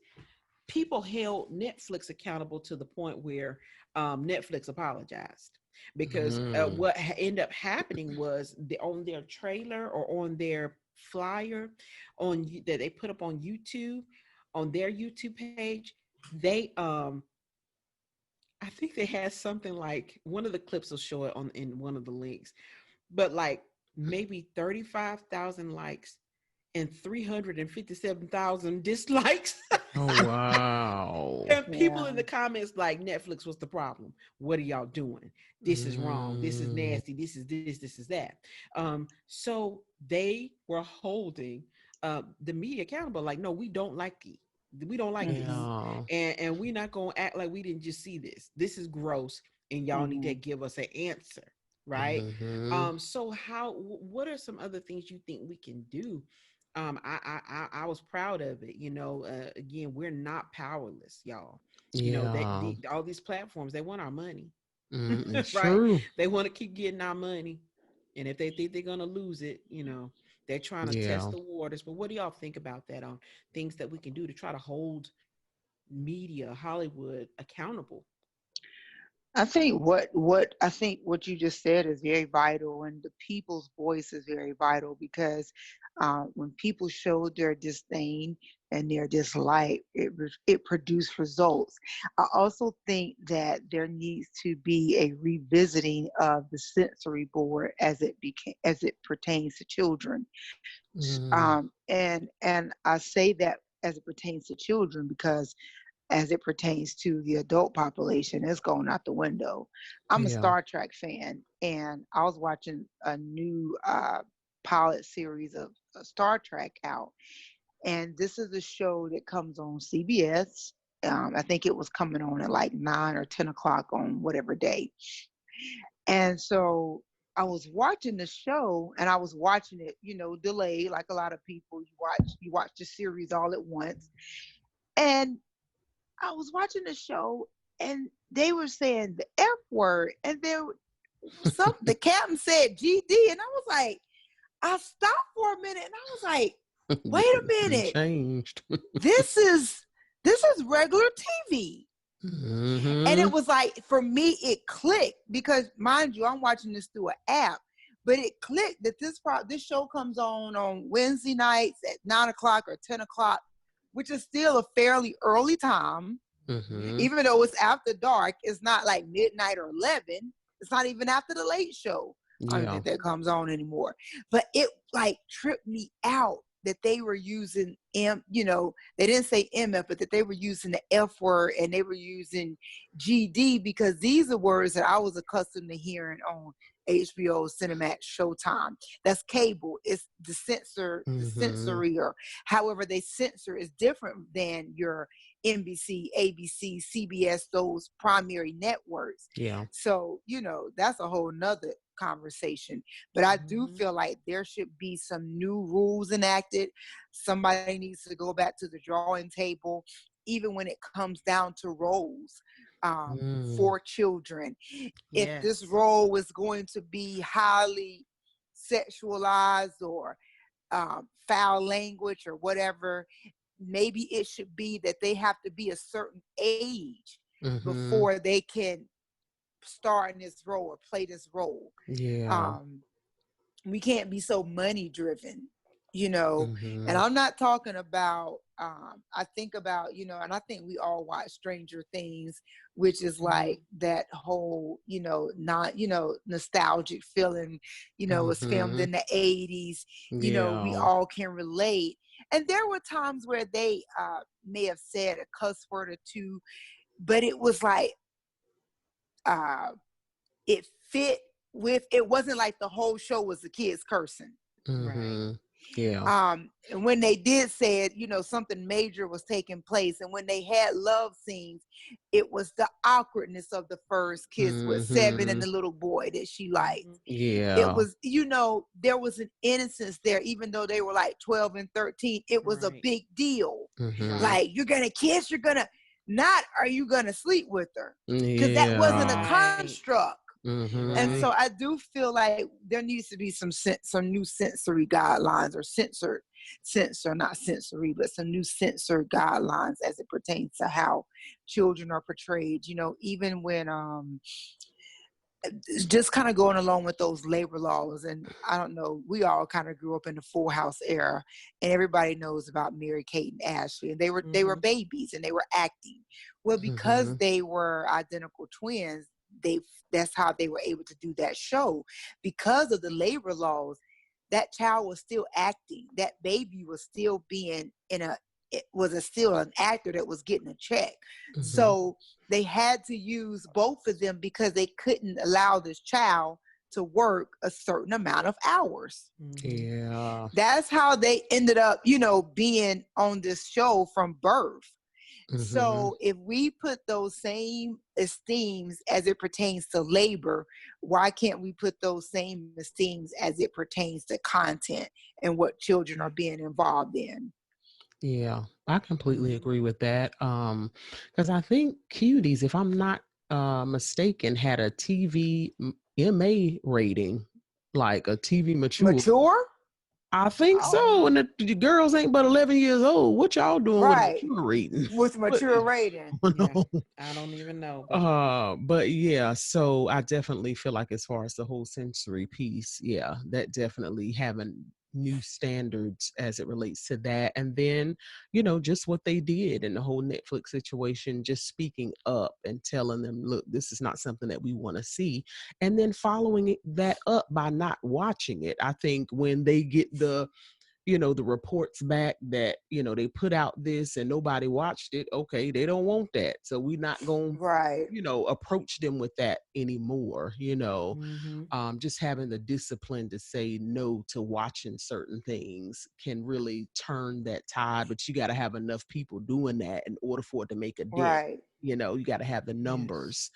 people held Netflix accountable to the point where Netflix apologized, because Mm-hmm. what ended up happening was on their trailer or on their flyer that they put up on YouTube, on their YouTube page, they I think they had something like, one of the clips will show it on in one of the links, but like maybe 35,000 likes and 357,000 dislikes. Oh wow. And people Yeah. in the comments like, Netflix was the problem. What are y'all doing? This is wrong. This is Mm. nasty. This is this. This is that. So they were holding the media accountable. Like, no, we don't like it. We don't like Mm-hmm. this, Yeah. and we're not gonna act like we didn't just see this. This is gross, and y'all need Mm-hmm. to give us an answer, right? Mm-hmm. So what are some other things you think we can do? I was proud of it. Again, we're not powerless, y'all. Yeah. All these platforms, they want our money, It's right? true. They want to keep getting our money, and if they think they're gonna lose it, they're trying to test Yeah. the waters. But what do y'all think about that? On things that we can do to try to hold media, Hollywood accountable? I think what you just said is very vital, and the people's voice is very vital because when people show their disdain and their dislike, it produced results. I also think that there needs to be a revisiting of the sensory board as it pertains to children. Mm. And I say that as it pertains to children because as it pertains to the adult population, it's going out the window. I'm a Yeah. Star Trek fan, and I was watching a new pilot series of Star Trek out, and this is a show that comes on CBS. I think it was coming on at like 9 or 10 o'clock on whatever day, and so I was watching the show, and I was watching it, delayed, like a lot of people. You watch the series all at once, and I was watching the show and they were saying the F word, and then the captain said GD, and I was like, I stopped for a minute and I was like, wait a They minute, changed. this is regular TV. And Mm-hmm. it was like, for me, it clicked because, mind you, I'm watching this through an app, but it clicked that this show comes on Wednesday nights at 9 o'clock or 10 o'clock, which is still a fairly early time. Mm-hmm. Even though it's after dark, it's not like midnight or 11. It's not even after the late show. I don't Yeah. think that comes on anymore. But it like tripped me out that they were using they didn't say MF, but that they were using the F word and they were using GD, because these are words that I was accustomed to hearing on HBO, Cinemax, Showtime. That's cable. It's the sensory, or however they censor is different than your NBC, ABC, CBS, those primary networks. Yeah. So, that's a whole nother conversation. But I do feel like there should be some new rules enacted. Somebody needs to go back to the drawing table, even when it comes down to roles for children. If this Yes. role is going to be highly sexualized or foul language or whatever, maybe it should be that they have to be a certain age before they can star in this role or play this role. Yeah. We can't be so money driven, and Mm-hmm. I'm not talking about I think about, and I think we all watch Stranger Things, which is like that whole, not, nostalgic feeling, was filmed Mm-hmm. in the 80s. We Yeah. all can relate. And there were times where they may have said a cuss word or two, but it was like it fit with, it wasn't like the whole show was the kids cursing. Right. Mm-hmm. Yeah. And when they did say it, something major was taking place. And when they had love scenes, it was the awkwardness of the first kiss with Seven and Mm-hmm. the little boy that she liked. It Yeah. was, there was an innocence there, even though they were like 12 and 13. It was a Right. big deal. Mm-hmm. Like, you're going to kiss, not, are you going to sleep with her? Because that wasn't a Yeah. Right. construct. And Mm-hmm. so Right. I do feel like there needs to be some new sensory guidelines, or not sensory, but some new censor guidelines as it pertains to how children are portrayed. Even when just kind of going along with those labor laws. And I don't know, we all kind of grew up in the Full House era, and everybody knows about Mary Kate and Ashley, and they were babies and they were acting. Well, because Mm-hmm. they were identical twins, that's how they were able to do that show. Because of the labor laws, that child was still acting. That baby was still being still an actor that was getting a check. Mm-hmm. So they had to use both of them because they couldn't allow this child to work a certain amount of hours. Yeah. That's how they ended up, being on this show from birth. Mm-hmm. So if we put those same esteems as it pertains to labor, why can't we put those same esteems as it pertains to content and what children are being involved in? Yeah, I completely agree with that. Because I think Cuties, if I'm not mistaken, had a TV MA rating, like a TV mature. Mature? I think Oh, so. And the girls ain't but 11 years old. What y'all doing with a right. mature rating? With What mature is rating. going Yeah. on? I don't even know, but But yeah, so I definitely feel like as far as the whole sensory piece, yeah, that definitely having new standards as it relates to that. And then, just what they did in the whole Netflix situation, just speaking up and telling them, look, this is not something that we want to see. And then following that up by not watching it. I think when they get the reports back that they put out this and nobody watched it, okay, they don't want that, so we're not going Right. approach them with that anymore. Just having the discipline to say no to watching certain things can really turn that tide, but you got to have enough people doing that in order for it to make a dent. Right. You got to have the yes. numbers.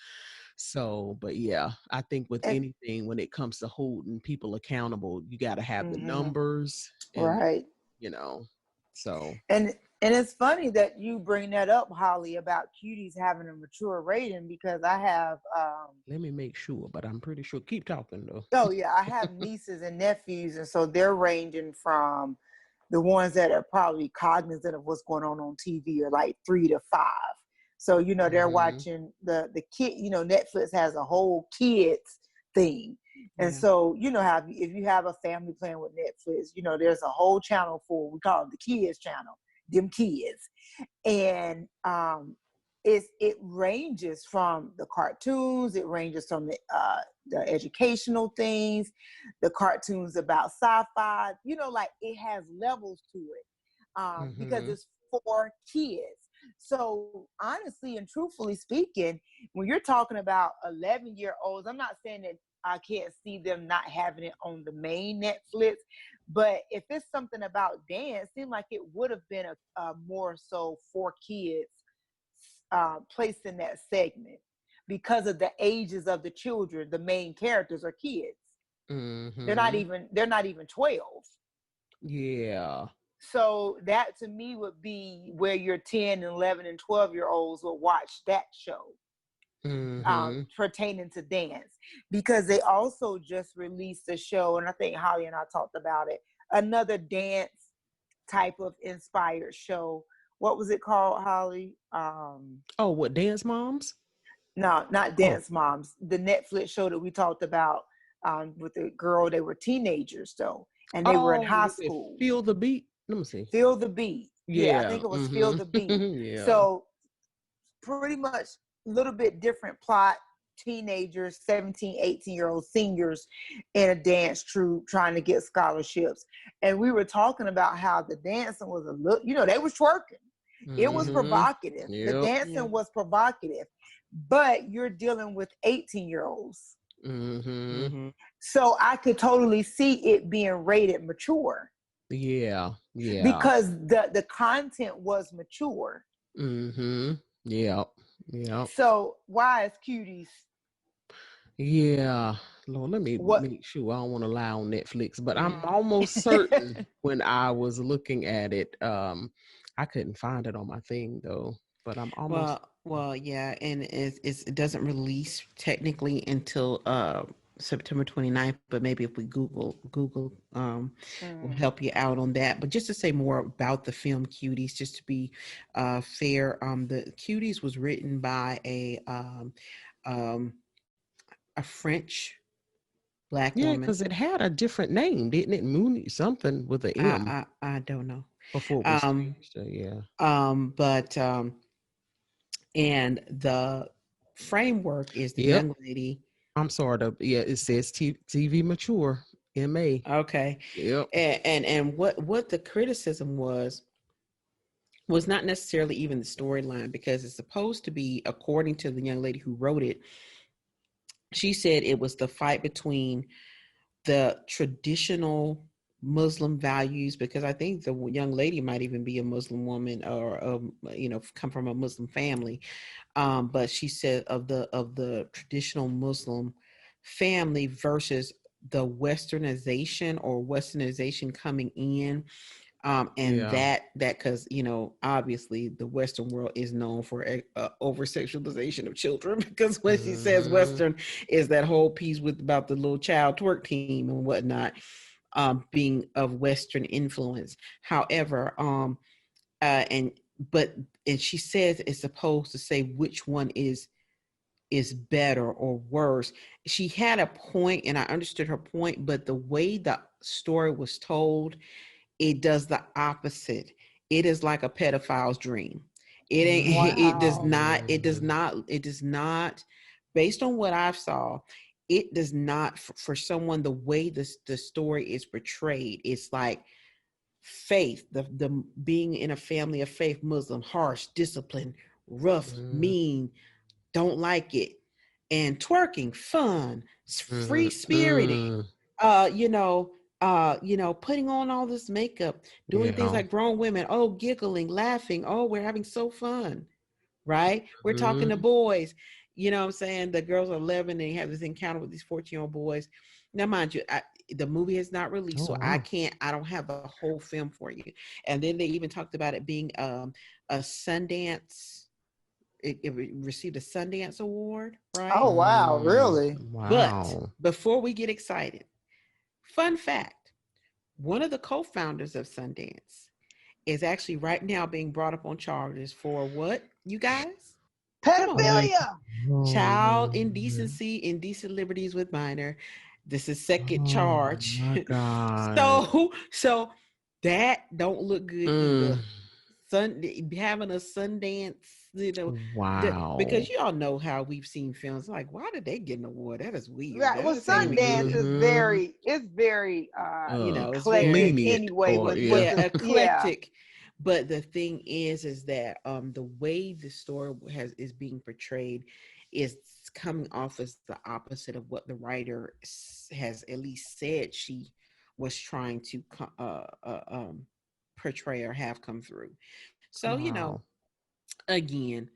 So, but yeah, I think with And, anything, when it comes to holding people accountable, you got to have the mhm, numbers and, right. you know, so And and it's funny that you bring that up, Holly, about cuties having a mature rating, because I have let me make sure, but I'm pretty sure. Keep talking though. oh yeah, I have nieces and nephews, and so they're ranging from the ones that are probably cognizant of what's going on TV are like 3 to 5. So they're Mm-hmm. watching the kid. Netflix has a whole kids thing, and Yeah. so how if you have a family plan with Netflix, there's a whole channel for, we call it the kids channel, them kids, and it ranges from the cartoons, it ranges from the educational things, the cartoons about sci-fi, like it has levels to it, because Mm-hmm. it's for kids. So honestly and truthfully speaking, when you're talking about 11-year-olds, I'm not saying that I can't see them not having it on the main Netflix, but if it's something about dance, it seemed like it would have been a more so for kids, placed in that segment, because of the ages of the children. The main characters are kids. Mm-hmm. They're not even 12. Yeah. So that to me would be where your 10 and 11 and 12-year-olds will watch that show, Mm-hmm. pertaining to dance, because they also just released a show, and I think Holly and I talked about it, another dance type of inspired show. What was it called, Holly? Oh, what, Dance Moms? No, not Oh. Dance Moms. The Netflix show that we talked about, with the girl, they were teenagers though, and they were in Oh, high was it school. Feel the Beat? Let me see. Feel the Beat. Yeah, I Yeah. think it was Feel the Mm-hmm. Beat. Yeah. So pretty much a little bit different plot. Teenagers, 17, 18-year-old seniors in a dance troupe trying to get scholarships. And we were talking about how the dancing was a look, they was twerking. It was Mm-hmm. provocative. The Yep. Yeah. dancing was provocative, but you're dealing with 18-year-olds. Mm-hmm. Mm-hmm. So I could totally see it being rated mature, Yeah. Yeah. because the content was mature. Mm-hmm. Yep. Yep. So why is cuties? Yeah. Lord, let me What? make sure I don't want to lie on Netflix, but I'm Mm. almost certain when I was looking at it, I couldn't find it on my thing though, but I'm almost. Well, yeah, and it doesn't release technically until September 29th, but maybe if we Google will Mm. help you out on that. But just to say more about the film Cuties, just to be fair, the Cuties was written by um, a French Black Yeah, woman. because it had a different name, didn't it? Mooney something with an M I don't know. before it was Um, changed. Yeah. but and the framework is the Yep. young lady. I'm sorry. Yeah, it says TV mature. MA. Okay. Yep. And what the criticism was not necessarily even the storyline, because it's supposed to be, according to the young lady who wrote it, she said it was the fight between the traditional Muslim values, because I think the young lady might even be a Muslim woman, or come from a Muslim family. But she said of the traditional Muslim family versus the westernization coming in, and Yeah. that because obviously the Western world is known for over sexualization of children, because when she says Mm-hmm. Western, is that whole piece with about the little child twerk team and whatnot, being of Western influence. However, and but and she says it's supposed to say which one is better or worse. She had a point, and I understood her point, but the way the story was told, it does the opposite. It is like a pedophile's dream. It ain't. Wow. It does not. Based on what I've saw, it does not. For someone, the way the story is portrayed, it's like faith, the being in a family of faith, Muslim, harsh, disciplined, rough, Mm-hmm. mean, don't like it, and twerking, fun, free spirited, Mm-hmm. uh you know putting on all this makeup, doing things Yeah. like grown women, oh, giggling, laughing, oh, we're having so fun, right? We're talking to Mm-hmm. boys, what I'm saying, the girls are 11 and they have this encounter with these 14-year-old boys. Now mind you, the movie is not released, Oh so wow. I don't have the whole film for you. And then they even talked about it being a Sundance, it received a Sundance award, right? Oh wow, really? But Wow. before we get excited, fun fact, one of the co-founders of Sundance is actually right now being brought up on charges for what, you guys? Come on. Like, Pedophilia. Child oh, indecency, indecent liberties with minor. This is second oh charge. my God. So that don't look good Mm. either. having a Sundance, Wow. because you all know how we've seen films like, why did they get an award? That is weird. Right. That Well, doesn't even give Sundance it, is Mm-hmm. very it's eclectic very, Lenient, anyway or with yeah. yeah, the yeah. eclectic. But the thing is that the way the story is being portrayed is coming off as the opposite of what the writer has at least said she was trying to portray or have come through. So, Wow. again,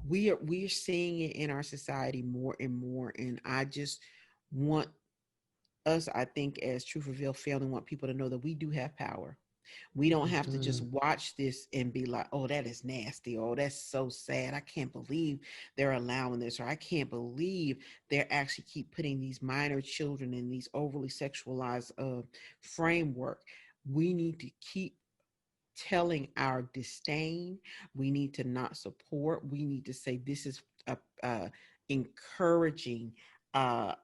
we're seeing it in our society more and more, and I just want us, I think, as Truth Reveal family, want people to know that we do have power. We don't have to just Mm-hmm. watch this and be like, oh, that is nasty. Oh, that's so sad. I can't believe they're allowing this. Or I can't believe they're actually keep putting these minor children in these overly sexualized framework. We need to keep telling our disdain. We need to not support. We need to say this is encouraging the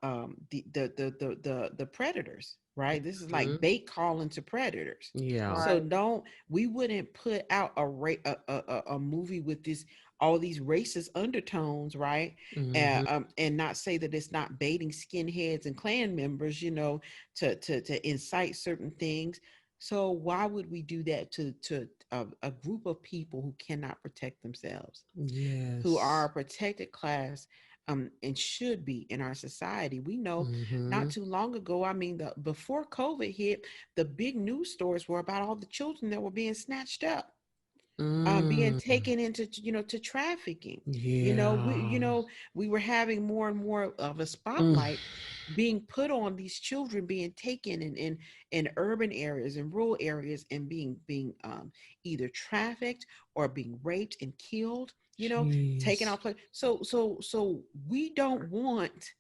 predators, right? This is like Mm-hmm. bait calling to predators. Yeah. So Right. don't we wouldn't put out a movie with this all these racist undertones, right? Mm-hmm. And not say that it's not baiting skinheads and clan members, to incite certain things. So why would we do that to a group of people who cannot protect themselves, who are Yes. a protected class, and should be in our society? We know not Mm-hmm. too long ago, I mean, before COVID hit, the big news stories were about all the children that were being snatched up, being Mm. taken into to trafficking. Yeah. We were having more and more of a Mm. spotlight being put on these children being taken in urban areas and rural areas, and being either trafficked or being raped and killed, taken Jeez. off place. So we don't want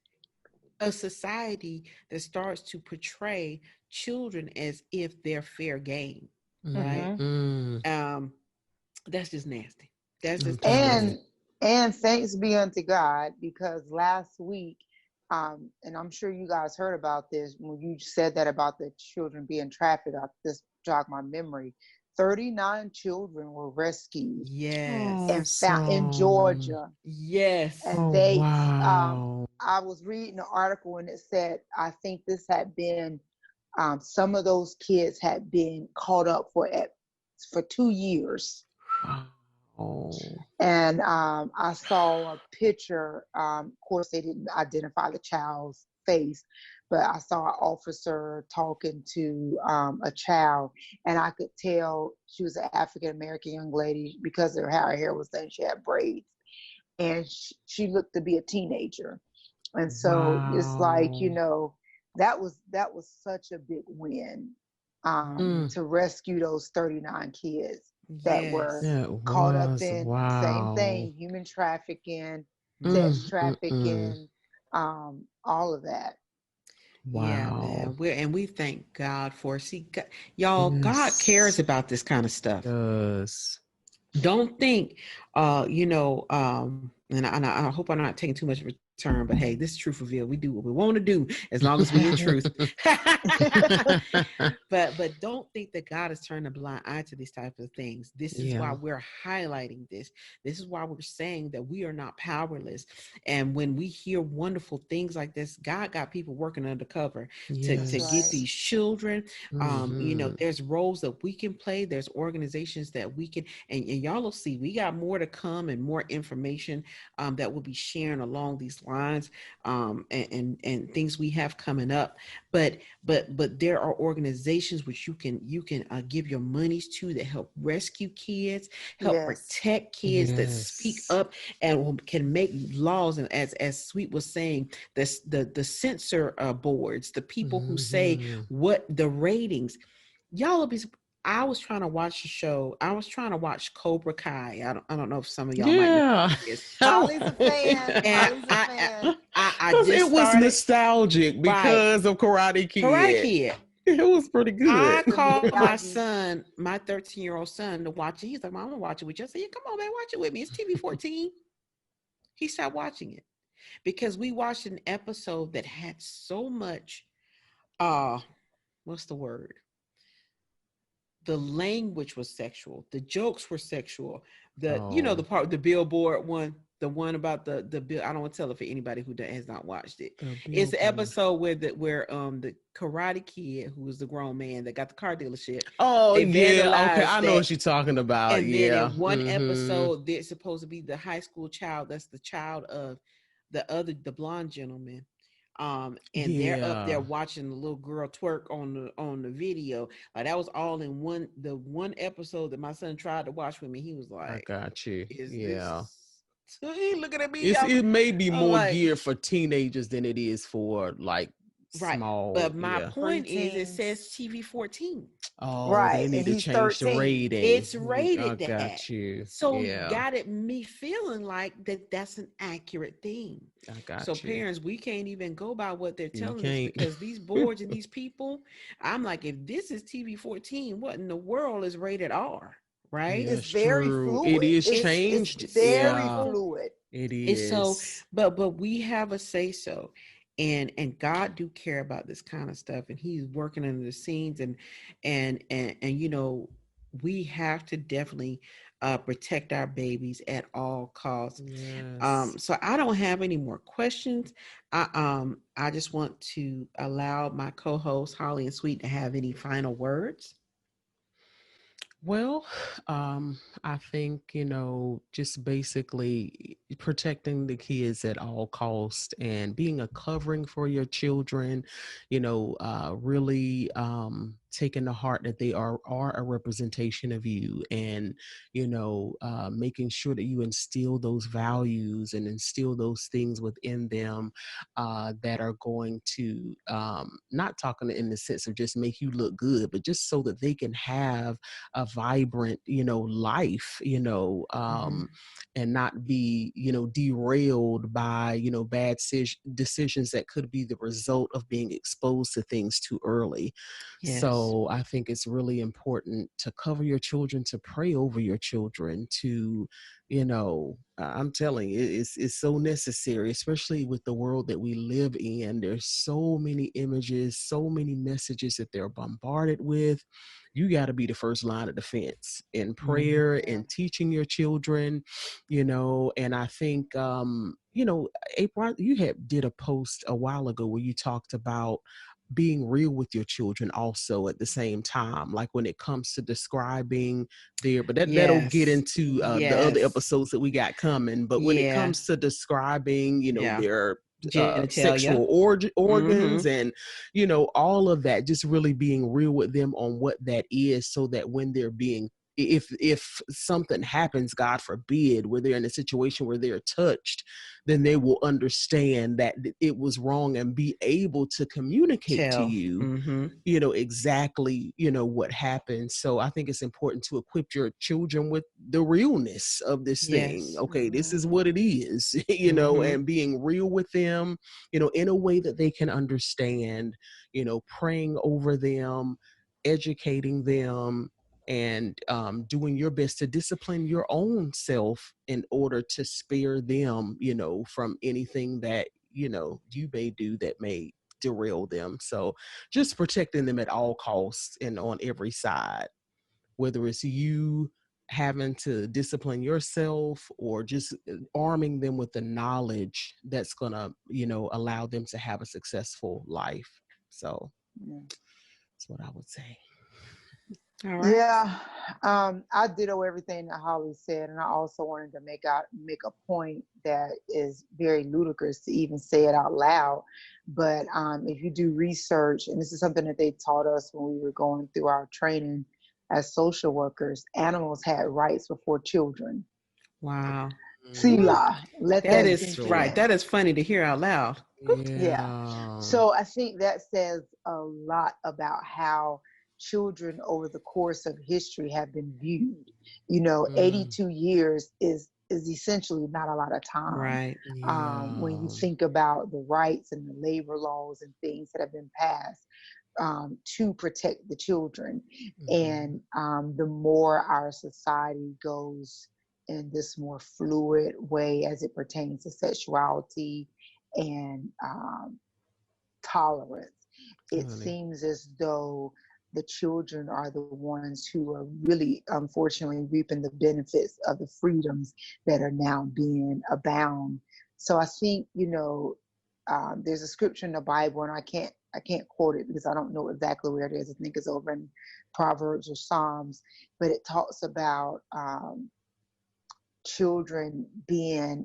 a society that starts to portray children as if they're fair game, right? Hmm. Mm-mm. um that's just nasty. That's I'm just telling you. And disgusting. thanks be unto God, because last week, and I'm sure you guys heard about this when you said that about the children being trafficked. This jogged my memory. 39 children were rescued and found in Awesome. Georgia, Yes. and Oh, they wow. I was reading an article and it said I think this had been some of those kids had been caught up for 2 years. Wow. And I saw a picture. Of course, they didn't identify the child's face, but I saw an officer talking to a child, and I could tell she was an African American young lady because of how her hair was done. She had braids, and she looked to be a teenager. And so it's like, Wow. that was such a big win, Mm. to rescue those 39 kids that Yes. were That caught up was in same wow. thing, human trafficking, sex Mm, mm, mm. trafficking, all of that. Yeah, Wow. man. We thank God for, see, y'all, God cares Yes. about this kind of stuff. Does. Don't think, and I hope I'm not taking too much of a turn, but hey, this is Truth Reveal. We do what we want to do as long as we in truth. But don't think that God has turned a blind eye to these types of things. This is why Yeah. we're highlighting this. This is why we're saying that we are not powerless. And when we hear wonderful things like this, God got people working undercover That's to get right. Yes. these children. Mm-hmm. There's roles that we can play. There's organizations that we can, and y'all will see. We got more to come and more information that we'll be sharing along these lines, and things we have coming up. But there are organizations which you can give your monies to, that help rescue kids, help Yes. protect kids, that speak Yes. up and can make laws. And as Sweet was saying, the censor boards, the people who say Mm-hmm. what the ratings, y'all will be. I was trying to watch the show. I was trying to watch Cobra Kai. I don't know if some of y'all might know Yeah. what it is. Holly's a fan. And Holly's a fan. I Because just it was started. nostalgic Right. because of Karate Karate Kid. Kid. It was pretty I good. The called my Miyagi. son, my 13-year-old son, to watch it. He's like, Mom, I'm gonna watch it with you. I said, yeah, come on, man, watch it with me. It's TV 14. He stopped watching it because we watched an episode that had so much, uh, what's the word? the language was sexual, the jokes were sexual, the Oh, part, the billboard one, the one about the bill. I don't want to tell it for anybody who has not watched it. the It's the billboard. episode where the Karate Kid, who was the grown man that got the car dealership, Oh they yeah, okay, vandalized I know that. what you're talking about. And then Yeah. in one Mm-hmm. episode, there's supposed to be the high school child that's the child of the blonde gentleman. And they're up there Yeah, watching the little girl twerk on the video. Like that was all in one episode that my son tried to watch with me. He was I like, got you. "Is this?" Yeah. He looking at me. It may be I'm more like, geared for teenagers than it is for like right. small. But my Yeah. point is, it Preteens. says TV 14. Oh, they Right. need And to he's change the 13. rating. It's I rated that. got you. So Yeah, got it me feeling like that's an accurate thing. I So got you. parents, we can't even go by what they're You telling us can't. because these boards and these people, I'm like, if this is TV 14, what in the world is rated R? Right? Yeah, It's it's very true. It fluid. is It's changed. It's so very Yeah, fluid. it it's so, is. but we have a say so, and God do care about this kind of stuff, and He's working under the scenes, and we have to definitely protect our babies at all costs. Yes. So I don't have any more questions. I just want to allow my co-host Holly and Sweet to have any final words. Well, I think, just basically protecting the kids at all cost and being a covering for your children, really taking to heart that they are a representation of you, and, making sure that you instill those values and instill those things within them that are going to, not talking in the sense of just make you look good, but just so that they can have a vibrant, life, Mm-hmm. and not be, derailed by, bad decisions that could be the result of being exposed to things too early. Yes. So I think it's really important to cover your children, to pray over your children, to, I'm telling you, it's so necessary, especially with the world that we live in. There's so many images, so many messages that they're bombarded with. You got to be the first line of defense in Mm-hmm. prayer Yeah. and teaching your children, and I think, April, you had did a post a while ago where you talked about being real with your children also at the same time, like when it comes to describing their, but that'll get Yes. into the other Yes. episodes that we got coming. But when it Yeah. comes to describing, Yeah. their Genitalia. sexual organs, Mm-hmm. and all of that, just really being real with them on what that is, so that when they're being, if something happens, God forbid, where they're in a situation where they're touched, then they will understand that it was wrong and be able to communicate to Tell. you, Mm-hmm. exactly, what happened. So I think it's important to equip your children with the realness of this thing. Yes. Okay, this is Mhm. what it is, Mm-hmm. and being real with them, in a way that they can understand, praying over them, educating them, and doing your best to discipline your own self in order to spare them, from anything that, you may do that may derail them. So just protecting them at all costs and on every side, whether it's you having to discipline yourself or just arming them with the knowledge that's going to, allow them to have a successful life. So Yeah. that's what I would say. All right. Yeah, I ditto everything that Holly said, and I also wanted to make a point that is very ludicrous to even say it out loud. But if you do research, and this is something that they taught us when we were going through our training as social workers, animals had rights before children. Wow. Woo. Sila, let That that is sink right. Sure. in. That is funny to hear out loud. Yeah. Yeah. So I think that says a lot about how children over the course of history have been viewed. Mm, 82 years is essentially not a lot of time. Right. When you yeah. think about the rights and the labor laws and things that have been passed to protect the children. Mhm. And the more our society goes in this more fluid way as it pertains to sexuality and tolerance, it Honey. seems as though the children are the ones who are really, unfortunately, reaping the benefits of the freedoms that are now being abound. So I think, there's a scripture in the Bible, and I can't quote it because I don't know exactly where it is. I think it's over in Proverbs or Psalms, but it talks about children being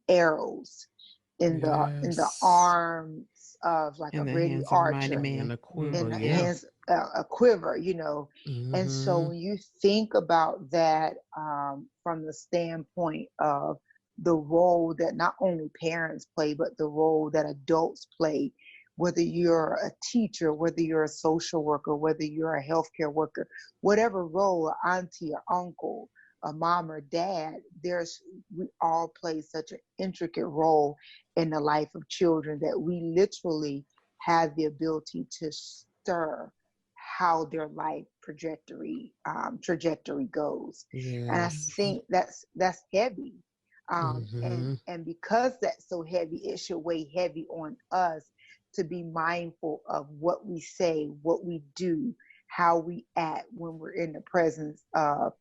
arrows in the Yes. arms of like In a the ready hands of a mighty archer, And man. a in quiver, the yeah. hands a quiver, and so Mm-hmm. when you think about that, from the standpoint of the role that not only parents play, but the role that adults play, whether you're a teacher, whether you're a social worker, whether you're a healthcare worker, whatever role, auntie or uncle, a mom or dad, we all play such an intricate role in the life of children that we literally have the ability to stir how their life trajectory goes. And I Yes. think that's heavy. And Mm-hmm. and because that's so heavy, it should weigh heavy on us to be mindful of what we say, what we do, how we act when we're in the presence of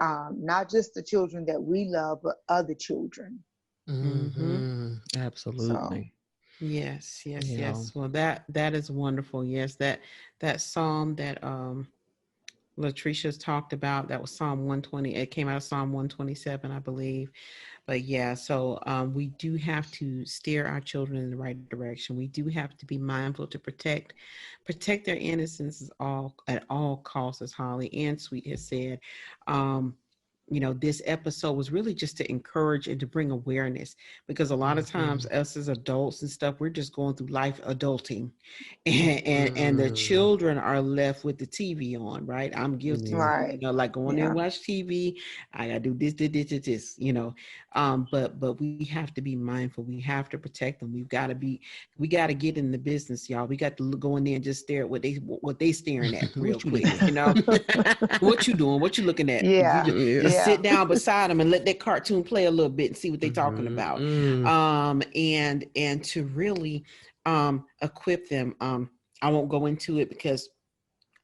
not just the children that we love, but other children. Mm-hmm. Mm-hmm. So, Absolutely. Yes, yes, Yeah. yes. Well, that is wonderful. Yes, that psalm that Latricia's talked about, that was Psalm 120. It came out of Psalm 127, I believe. But yeah, so we do have to steer our children in the right direction. We do have to be mindful to protect their innocence at all costs, as Holly and Sweet has said. Um, this episode was really just to encourage and to bring awareness, because a lot of times Mm-hmm. us as adults and stuff, we're just going through life adulting, and the Mm-hmm. children are left with the TV on, right? I'm guilty Yeah. too, right. like go on there Yeah. and watch TV. I gotta do this, but we have to be mindful. We have to protect them. We got to get in the business, y'all. We got to go in there and just stare at what they staring at real What you quick. looking at? What you doing? What you looking at? You Yeah. just Yeah. sit Yeah. down beside them and let that cartoon play a little bit and see what they talking about. Mm-hmm. And to really equip them. I won't go into it because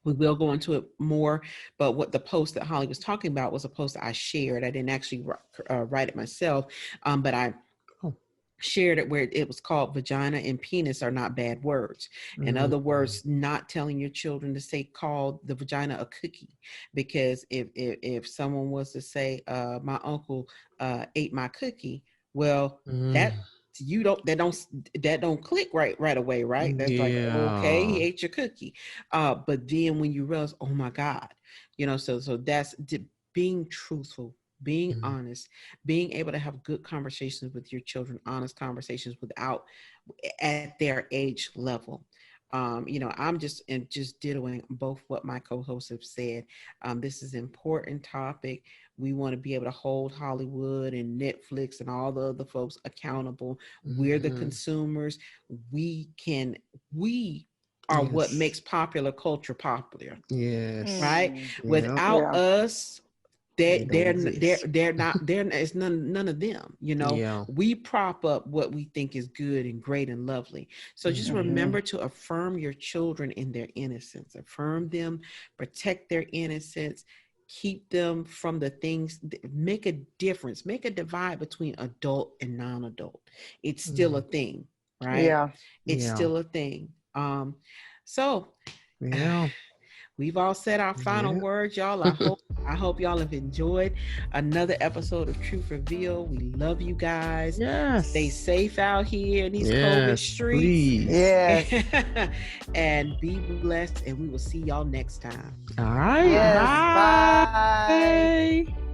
we will go into it more, but what the post that Holly was talking about was a post that I shared. I didn't actually write it myself, but I Oh. shared it where it was called "Vagina and Penis Are Not Bad Words." In other Mm-hmm. words, not telling your children to say, call the vagina a cookie, because if someone was to say, my uncle ate my cookie, well, Mm-hmm. that you don't that don't click right away, right? That's like, okay, he Yeah. ate your cookie. But then when you realize, oh my God, so that's being truthful, being Mm-hmm. honest, being able to have good conversations with your children, honest conversations without at their age level. I'm just dittoing both what my co-hosts have said. This is an important topic. We want to be able to hold Hollywood and Netflix and all the other folks accountable. We're the Mm-hmm. consumers. We are what Yes. makes popular culture popular, Yes. right? Mm. Yep. Without Yeah. us, They they don't they're exist. they're not there. It's none of them. Yeah. We prop up what we think is good and great and lovely. So just Mm-hmm. Mm-hmm. remember to affirm your children in their innocence. Affirm them, protect their innocence, keep them from the things that make a difference, make a divide between adult and non-adult. It's still a Mm. thing, right? Yeah. It's Yeah. still a thing. So Yeah. we've all said our final Yeah. words, y'all. I hope y'all have enjoyed another episode of Truth Reveal. We love you guys. Stay Yes. safe out here in these COVID Yes. streets. Please. Yes. And be blessed. And we will see y'all next time. All right. Yes. Bye. Bye. Bye.